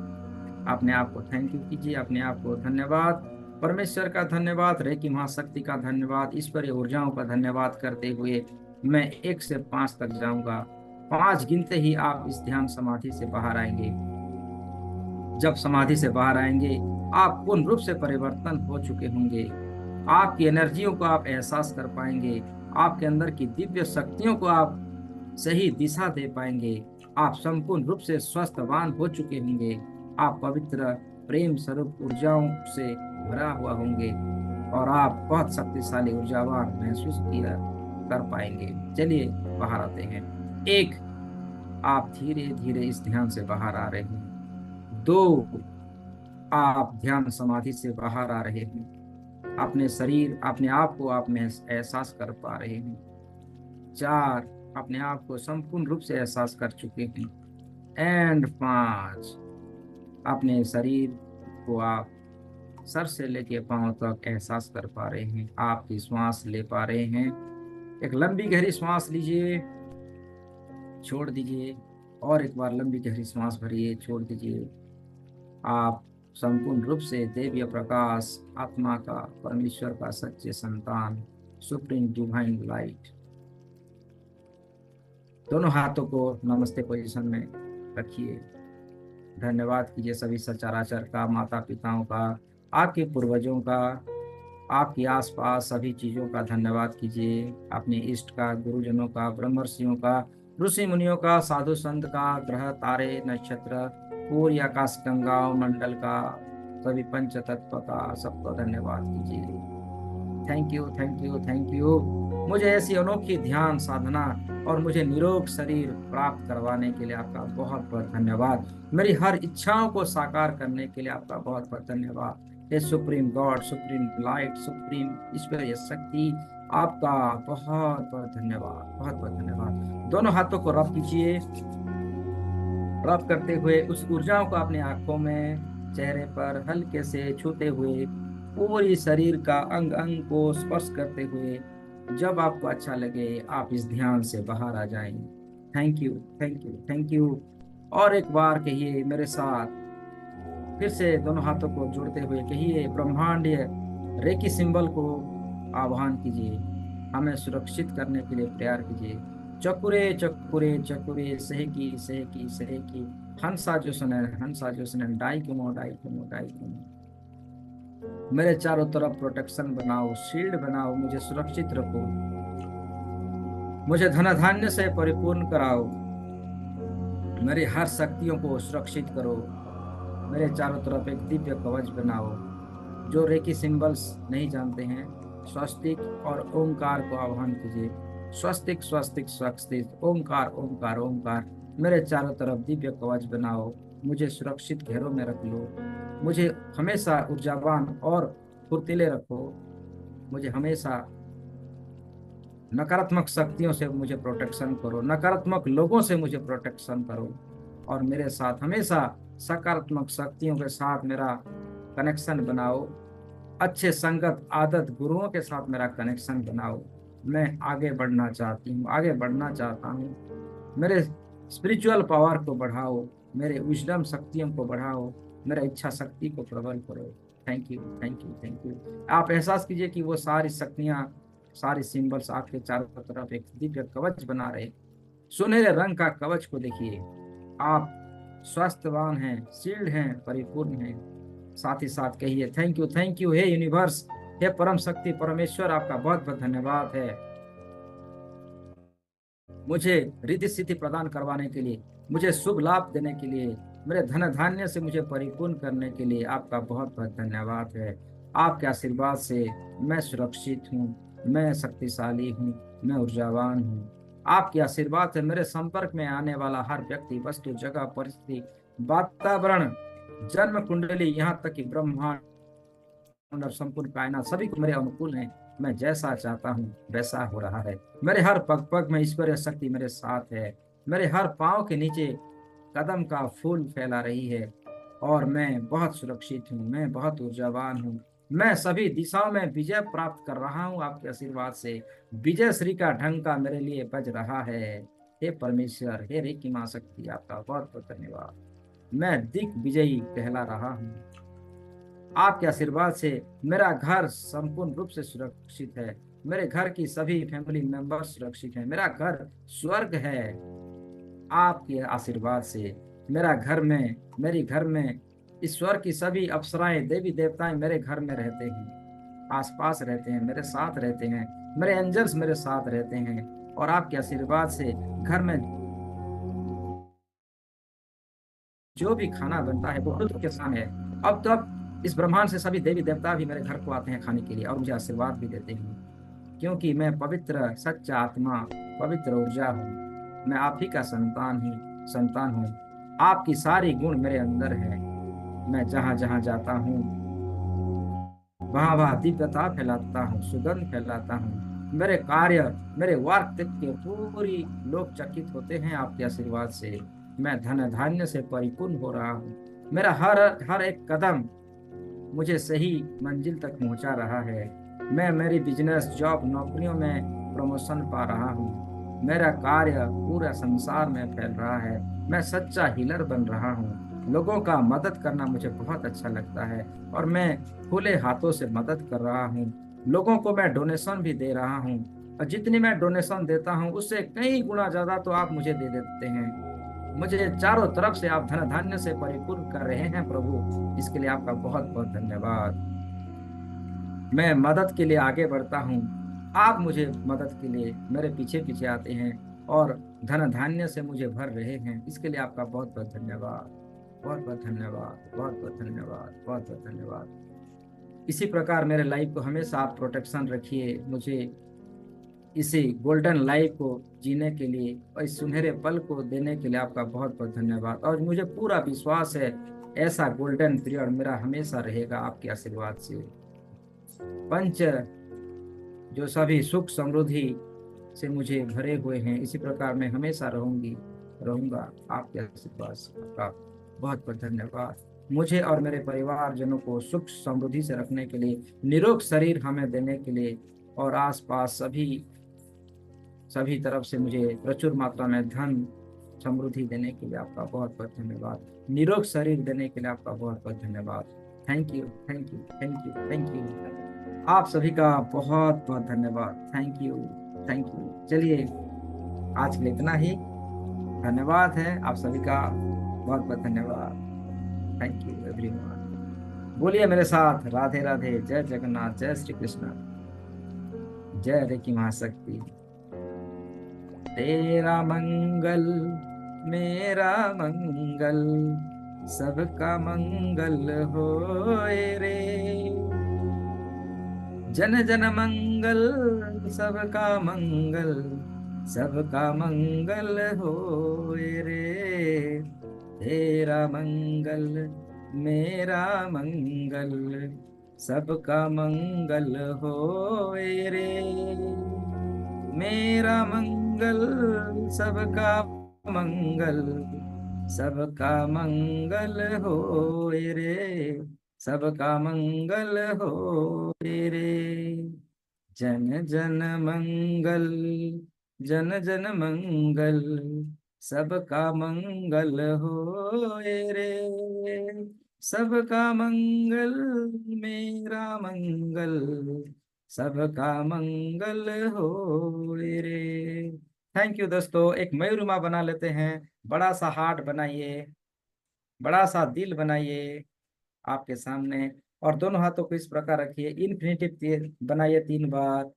अपने आप को थैंक यू कीजिए, अपने आप को धन्यवाद, परमेश्वर का धन्यवाद, रेकी महाशक्ति का धन्यवाद, ईश्वरीय ऊर्जाओं का धन्यवाद करते हुए मैं 1 से 5 तक जाऊंगा। 5 गिनते ही आप इस ध्यान समाधि से बाहर आएंगे। जब समाधि से बाहर आएंगे, आप पूर्ण रूप से परिवर्तन हो चुके होंगे। आपकी एनर्जियों को आप एहसास कर पाएंगे, आपके अंदर की दिव्य शक्तियों को आप सही दिशा दे पाएंगे। आप संपूर्ण रूप से स्वस्थवान हो चुके होंगे। आप पवित्र प्रेम स्वरूप ऊर्जाओं से भरा हुआ होंगे और आप बहुत शक्तिशाली ऊर्जावान महसूस किया कर पाएंगे। चलिए बाहर आते हैं। 1, आप धीरे धीरे इस ध्यान से बाहर आ रहे हैं। 2, आप ध्यान समाधि से बाहर आ रहे हैं। अपने शरीर, अपने आप को आप में एहसास कर पा रहे हैं। 4, अपने आप को संपूर्ण रूप से एहसास कर चुके हैं। एंड 5, अपने शरीर को आप सर से लेके पांव तक एहसास कर पा रहे हैं। आपकी श्वास ले पा रहे हैं। एक लंबी गहरी श्वास लीजिए, छोड़ दीजिए, और एक बार लंबी गहरी श्वास भरिए, छोड़ दीजिए। आप संपूर्ण रूप से देवीय प्रकाश, आत्मा का, परमेश्वर का सच्चे संतान, सुप्रीम डिवाइन लाइट। दोनों हाथों को नमस्ते पोजीशन में रखिए। धन्यवाद कीजिए सभी सचराचर का, माता पिताओं का, आपके पूर्वजों का, आपके आसपास सभी चीजों का धन्यवाद कीजिए। अपने इष्ट का, गुरुजनों का, ब्रह्मर्षियों का, ऋषि मुनियों का, साधु संत का, ग्रह तारे नक्षत्र, पूरी आकाश गंगाओं मंडल का, सभी पंच तत्व का, सबका धन्यवाद कीजिए। Thank you, thank you, thank you. मुझे ऐसी अनोखी ध्यान साधना और मुझे निरोग शरीर प्राप्त करवाने के लिए आपका बहुत बहुत धन्यवाद। मेरी हर इच्छाओं को साकार करने के लिए आपका बहुत बहुत धन्यवाद। हे supreme God, supreme light, supreme ईश्वरीय शक्ति, आपका बहुत बहुत धन्यवाद, बहुत बहुत धन्यवाद। दोनों हाथों को रब कीजिए। रब करते हुए उस ऊर्जाओं को अपने आंखों में, चेहरे पर हल्के से छूते हुए, पूरी शरीर का अंग अंग को स्पर्श करते हुए, जब आपको अच्छा लगे आप इस ध्यान से बाहर आ जाएं। Thank you, thank you, thank you. और एक बार कहिए मेरे साथ, फिर से दोनों हाथों को जोड़ते हुए कहिए, ब्रह्मांडीय रेकी सिंबल को आह्वान कीजिए, हमें सुरक्षित करने के लिए प्यार कीजिए। चकुरे चकुरे चकुरे सहकी सहकी सहकी, हंसा जो सुनैन, हंसा जो सुनैन, डाई कुमो डाई कुमो डाई कुमो। मेरे चारों तरफ प्रोटेक्शन बनाओ, शील्ड बनाओ, मुझे सुरक्षित रखो, मुझे धन धान्य से परिपूर्ण कराओ, मेरी हर शक्तियों को सुरक्षित करो। मेरे चारों तरफ एक दिव्य कवच बनाओ। जो रेकी सिंबल्स नहीं जानते हैं, स्वस्तिक और ओंकार को आह्वान कीजिए। स्वस्तिक स्वस्तिक स्वस्तिक, ओंकार ओंकार ओंकार। मेरे चारों तरफ दिव्य कवच बनाओ, मुझे सुरक्षित घेरों में रख लो, मुझे हमेशा ऊर्जावान और फुर्तीले रखो, मुझे हमेशा नकारात्मक शक्तियों से मुझे प्रोटेक्शन करो, नकारात्मक लोगों से मुझे प्रोटेक्शन करो, और मेरे साथ हमेशा सकारात्मक शक्तियों के साथ मेरा कनेक्शन बनाओ। अच्छे संगत आदत गुरुओं के साथ मेरा कनेक्शन बनाओ। मैं आगे बढ़ना चाहती हूँ, आगे बढ़ना चाहता हूँ। मेरे स्पिरिचुअल पावर को बढ़ाओ, मेरे विजडम शक्तियों को बढ़ाओ, मेरे इच्छा शक्ति को प्रबल करो। Thank you, thank you, thank you. आप एहसास कीजिए कि वो सारी शक्तियाँ, सारी सिंबल्स आपके चारों तरफ एक दिव्य कवच बना रहे। सुनहरे रंग का कवच को देखिए। आप स्वस्थवान हैं, शील्ड हैं, परिपूर्ण हैं। साथ ही साथ कहिए थैंक यू हे यूनिवर्स, हे परम शक्ति परमेश्वर, आपका बहुत बहुत धन्यवाद है मुझे रिद्धि सिद्धि प्रदान करवाने के लिए, मुझे शुभ लाभ देने के लिए, मेरे धन धान्य से मुझे परिपूर्ण करने के लिए आपका बहुत बहुत धन्यवाद है। आपके आशीर्वाद से मैं सुरक्षित हूँ, मैं शक्तिशाली हूँ, मैं ऊर्जावान हूँ। आपके आशीर्वाद से मेरे संपर्क में आने वाला हर व्यक्ति, वस्तु, जगह, परिस्थिति, वातावरण, जन्म कुंडली, यहाँ तक कि ब्रह्मांड और संपूर्ण कायनात सभी को मेरे अनुकूल है। मैं जैसा चाहता हूँ वैसा हो रहा है। मेरे हर पग पग में ईश्वरीय शक्ति मेरे साथ है। मेरे हर पांव के नीचे कदम का फूल फैला रही है, और मैं बहुत सुरक्षित हूँ, मैं बहुत ऊर्जावान हूँ। मैं सभी दिशाओं में विजय प्राप्त कर रहा हूँ आपके आशीर्वाद से। विजय श्री का ढंका मेरे लिए बज रहा है। हे परमेश्वर, हे रे की माँ शक्ति, आपका बहुत बहुत धन्यवाद। मैं दिग्विजयी कहला रहा हूँ। आपके आशीर्वाद से मेरा घर संपूर्ण रूप से सुरक्षित है। मेरे घर की सभी फैमिली मेंबर सुरक्षित हैं। मेरा घर स्वर्ग है। आपके आशीर्वाद से मेरा घर में, मेरी घर में ईश्वर की सभी अप्सराएं, देवी देवताएं मेरे घर में रहते हैं, आसपास रहते हैं, मेरे साथ रहते हैं। मेरे एंजल्स मेरे साथ रहते हैं। और आपके आशीर्वाद से घर में जो भी खाना बनता है वो अमृत के समान है। अब तो अब इस ब्रह्मांड से सभी देवी देवता भी मेरे घर को आते हैं खाने के लिए, और मुझे आशीर्वाद भी देते हैं, क्योंकि मैं पवित्र सच्चा आत्मा, पवित्र ऊर्जा हूँ। मैं आप ही का संतान हूँ। आपकी सारी गुण मेरे अंदर है। मैं जहाँ जहाँ जाता हूँ वहाँ वहाँ दिव्यता फैलाता हूँ, सुगंध फैलाता हूँ। मेरे कार्य, मेरे वार्क के पूरी लोग चकित होते हैं आपके आशीर्वाद से। मैं धन धान्य से परिपूर्ण हो रहा हूँ। मेरा हर हर एक कदम मुझे सही मंजिल तक पहुंचा रहा है। मैं मेरी बिजनेस, जॉब, नौकरियों में प्रमोशन पा रहा हूँ। मेरा कार्य पूरा संसार में फैल रहा है। मैं सच्चा हीलर बन रहा हूँ। लोगों का मदद करना मुझे बहुत अच्छा लगता है, और मैं खुले हाथों से मदद कर रहा हूँ। लोगों को मैं डोनेशन भी दे रहा हूँ, और जितनी मैं डोनेशन देता हूँ उससे कई गुना ज्यादा तो आप मुझे दे देते हैं। मुझे चारों तरफ से आप धन धान्य से परिपूर्ण कर रहे हैं प्रभु। इसके लिए आपका बहुत बहुत धन्यवाद। मैं मदद के लिए आगे बढ़ता हूँ, आप मुझे मदद के लिए मेरे पीछे पीछे आते हैं, और धन धान्य से मुझे भर रहे हैं। इसके लिए आपका बहुत बहुत धन्यवाद, बहुत बहुत धन्यवाद, बहुत बहुत धन्यवाद, बहुत बहुत धन्यवाद। इसी प्रकार मेरे लाइफ को हमेशा आप प्रोटेक्शन रखिए। मुझे इसी गोल्डन लाइफ को जीने के लिए और इस सुनहरे पल को देने के लिए आपका बहुत बहुत धन्यवाद। और मुझे पूरा विश्वास है ऐसा गोल्डन पीरियड मेरा हमेशा रहेगा आपके आशीर्वाद से। पंच जो सभी सुख समृद्धि से मुझे भरे हुए हैं, इसी प्रकार मैं हमेशा रहूंगा आपके आशीर्वाद से। आपका बहुत बहुत धन्यवाद। मुझे और मेरे परिवारजनों को सुख समृद्धि से रखने के लिए, निरोग शरीर हमें देने के लिए, और आसपास सभी तरफ से मुझे प्रचुर मात्रा में धन समृद्धि देने के लिए आपका बहुत बहुत धन्यवाद। निरोग शरीर देने के लिए आपका बहुत बहुत धन्यवाद। Thank you, thank you, thank you, thank you. आप सभी का बहुत बहुत धन्यवाद। Thank you, thank you. चलिए, आज के लिए इतना ही। धन्यवाद है आप सभी का, बहुत बहुत धन्यवाद। Thank you everyone. बोलिए मेरे साथ, राधे राधे, जय जगन्नाथ, जय श्री कृष्ण, जय हरे की महाशक्ति। तेरा मंगल मेरा मंगल, सबका मंगल होए रे। जन जन मंगल, सबका मंगल, सबका मंगल होए रे, तेरा मंगल मेरा मंगल, सबका मंगल होए रे। मेरा मंगल सबका मंगल, सबका मंगल होए रे, सबका मंगल होए रे। जन जन मंगल, जन जन मंगल, सबका मंगल होए रे, सबका मंगल मेरा मंगल, सबका मंगल होए रे। थैंक यू दोस्तों। एक मयूरमा बना लेते हैं। बड़ा सा हार्ट बनाइए, बड़ा सा दिल बनाइए आपके सामने, और दोनों हाथों को इस प्रकार रखिए। इन्फिनिटिव बनाइए 3 बार,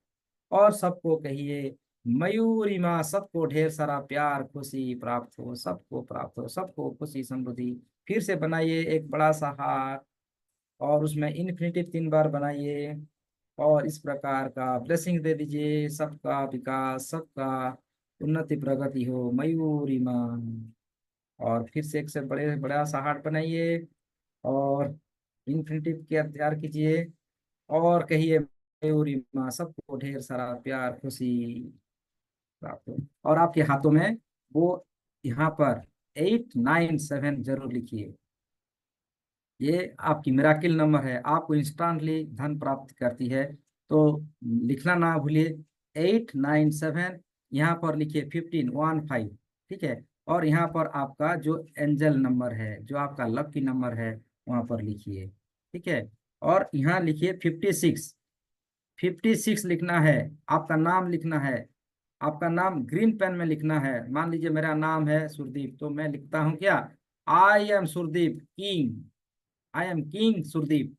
और सबको कहिए मयूरिमा, सबको ढेर सारा प्यार खुशी प्राप्त हो, सबको प्राप्त हो, सबको खुशी समृद्धि। फिर से बनाइए एक बड़ा सा हार, और उसमें इन्फिनिटिव 3 बार बनाइए, और इस प्रकार का ब्लेसिंग दे दीजिए। सबका विकास, सबका उन्नति प्रगति हो, मयूरिमा। और फिर से एक से बड़े बड़ा सा हार्ट बनाइए, और इन्फिनिटिव के तैयार कीजिए, और कहिए मयूरी माँ, सबको ढेर सारा प्यार खुशी प्राप्त हो। और आपके हाथों में वो यहाँ पर 897 जरूर लिखिए। ये आपकी मिराकिल नंबर है, आपको इंस्टेंटली धन प्राप्त करती है। तो लिखना ना भूलिए 897। यहाँ पर लिखिए 1515, ठीक है। और यहाँ पर आपका जो एंजल नंबर है, जो आपका लकी नंबर है, वहाँ पर लिखिए, ठीक है। और यहाँ लिखिए 56, 56 लिखना है। आपका नाम लिखना है, आपका नाम ग्रीन पेन में लिखना है। मान लीजिए मेरा नाम है सुरदीप, तो मैं लिखता हूँ क्या, I am Surdeep King, I am King Surdeep.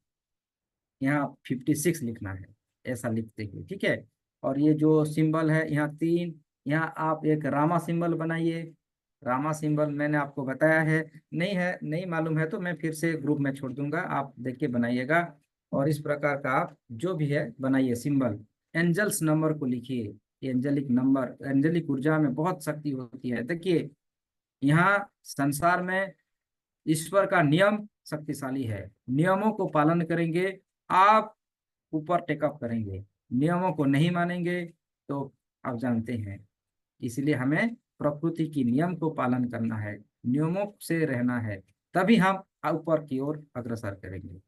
यहाँ 56 लिखना है, ऐसा लिखते हुए, ठीक है। और ये जो सिंबल है यहाँ 3, यहाँ आप एक रामा सिंबल बनाइए। रामा सिंबल मैंने आपको बताया है, नहीं है नहीं मालूम है तो मैं फिर से ग्रुप में छोड़ दूंगा, आप देख के बनाइएगा। और इस प्रकार का आप जो भी है बनाइए सिंबल। एंजल्स नंबर को लिखिए। एंजेलिक नंबर, एंजेलिक ऊर्जा में बहुत शक्ति होती है। देखिए यहाँ संसार में ईश्वर का नियम शक्तिशाली है। नियमों को पालन करेंगे, आप ऊपर टेकअप करेंगे। नियमों को नहीं मानेंगे तो आप जानते हैं। इसलिए हमें प्रकृति की नियम को पालन करना है, नियमों से रहना है, तभी हम ऊपर की ओर अग्रसर करेंगे।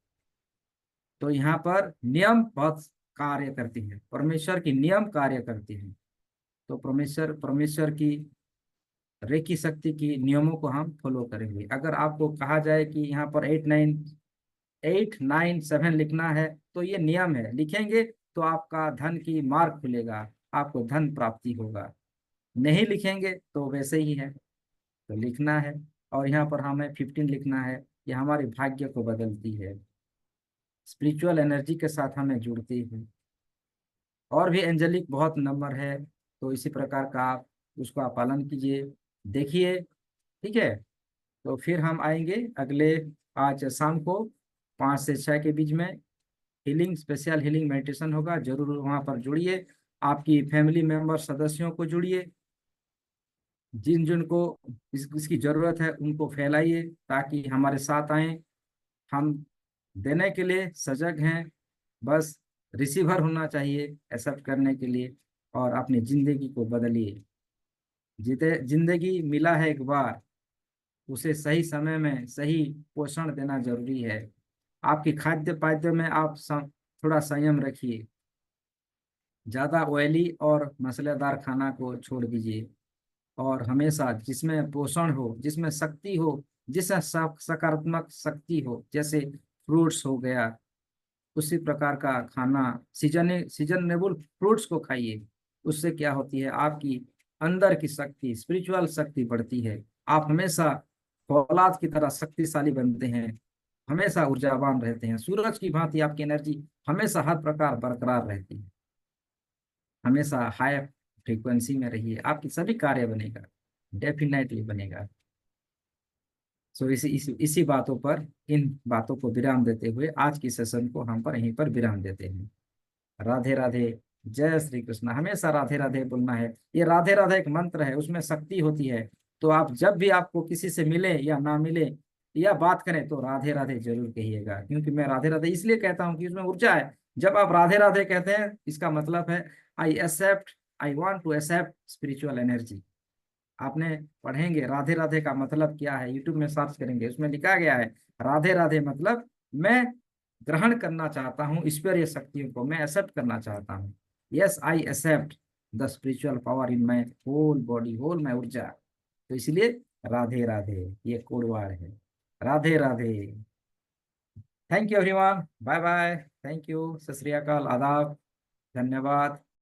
तो यहाँ पर नियम बहुत कार्य करती है, परमेश्वर की नियम कार्य करती है। तो परमेश्वर परमेश्वर की रेकी शक्ति की नियमों को हम फॉलो करेंगे। अगर आपको कहा जाए कि यहाँ पर 897 लिखना है, तो ये नियम है, लिखेंगे तो आपका धन की मार्ग खुलेगा, आपको धन प्राप्ति होगा। नहीं लिखेंगे तो वैसे ही है, तो लिखना है। और यहाँ पर हमें 15 लिखना है, ये हमारे भाग्य को बदलती है, स्पिरिचुअल एनर्जी के साथ हमें जुड़ती है। और भी एंजेलिक बहुत नंबर है, तो इसी प्रकार का आप उसका पालन कीजिए, देखिए, ठीक है। तो फिर हम आएंगे अगले, आज शाम को 5 से 6 के बीच में हीलिंग, स्पेशल हीलिंग मेडिटेशन होगा। जरूर वहाँ पर जुड़िए, आपकी फैमिली मेंबर सदस्यों को जुड़िए, जिन जिन को इसकी जरूरत है उनको फैलाइए, ताकि हमारे साथ आए। हम देने के लिए सजग हैं, बस रिसीवर होना चाहिए एक्सेप्ट करने के लिए, और अपनी जिंदगी को बदलिए। जिते जिंदगी मिला है एक बार, उसे सही समय में सही पोषण देना जरूरी है। आपकी खाद्य पाद्य में आप थोड़ा संयम रखिए। ज़्यादा ऑयली और मसालेदार खाना को छोड़ दीजिए, और हमेशा जिसमें पोषण हो, जिसमें शक्ति हो, जिसमें सकारात्मक शक्ति हो, जैसे फ्रूट्स हो गया, उसी प्रकार का खाना, सीजनेबल फ्रूट्स को खाइए। उससे क्या होती है, आपकी अंदर की शक्ति, स्पिरिचुअल शक्ति बढ़ती है। आप हमेशा फौलाद की तरह शक्तिशाली बनते हैं, हमेशा ऊर्जावान रहते हैं। सूरज की भांति आपकी एनर्जी हमेशा हर प्रकार बरकरार रहती है। हमेशा हाई फ्रीक्वेंसी में रहिए, आपकी सभी कार्य बनेगा, डेफिनेटली बनेगा। सो इसी बातों पर, इन बातों को विराम देते हुए आज की सेशन को हम पर यहीं पर विराम देते हैं। राधे राधे। जय श्री कृष्ण। हमेशा राधे राधे बोलना है। ये राधे राधे एक मंत्र है, उसमें शक्ति होती है। तो आप जब भी आपको किसी से मिले या ना मिले या बात करें तो राधे राधे जरूर कहिएगा, क्योंकि मैं राधे राधे इसलिए कहता हूँ कि उसमें ऊर्जा है। जब आप राधे राधे कहते हैं, इसका मतलब है I accept, I want to accept spiritual energy. आपने पढ़ेंगे राधे राधे का मतलब क्या है, यूट्यूब में सर्च करेंगे, उसमें लिखा गया है राधे राधे मतलब मैं ग्रहण करना चाहता हूँ ईश्वरीय शक्तियों को, मैं एक्सेप्ट करना चाहता हूँ। Yes I accept the spiritual power in my whole body, whole my ऊर्जा। तो इसलिए राधे राधे ये कोडवार है। Radhe Radhe. Thank you everyone, bye bye, thank you, Sat Shri अकाल, आदाब, धन्यवाद।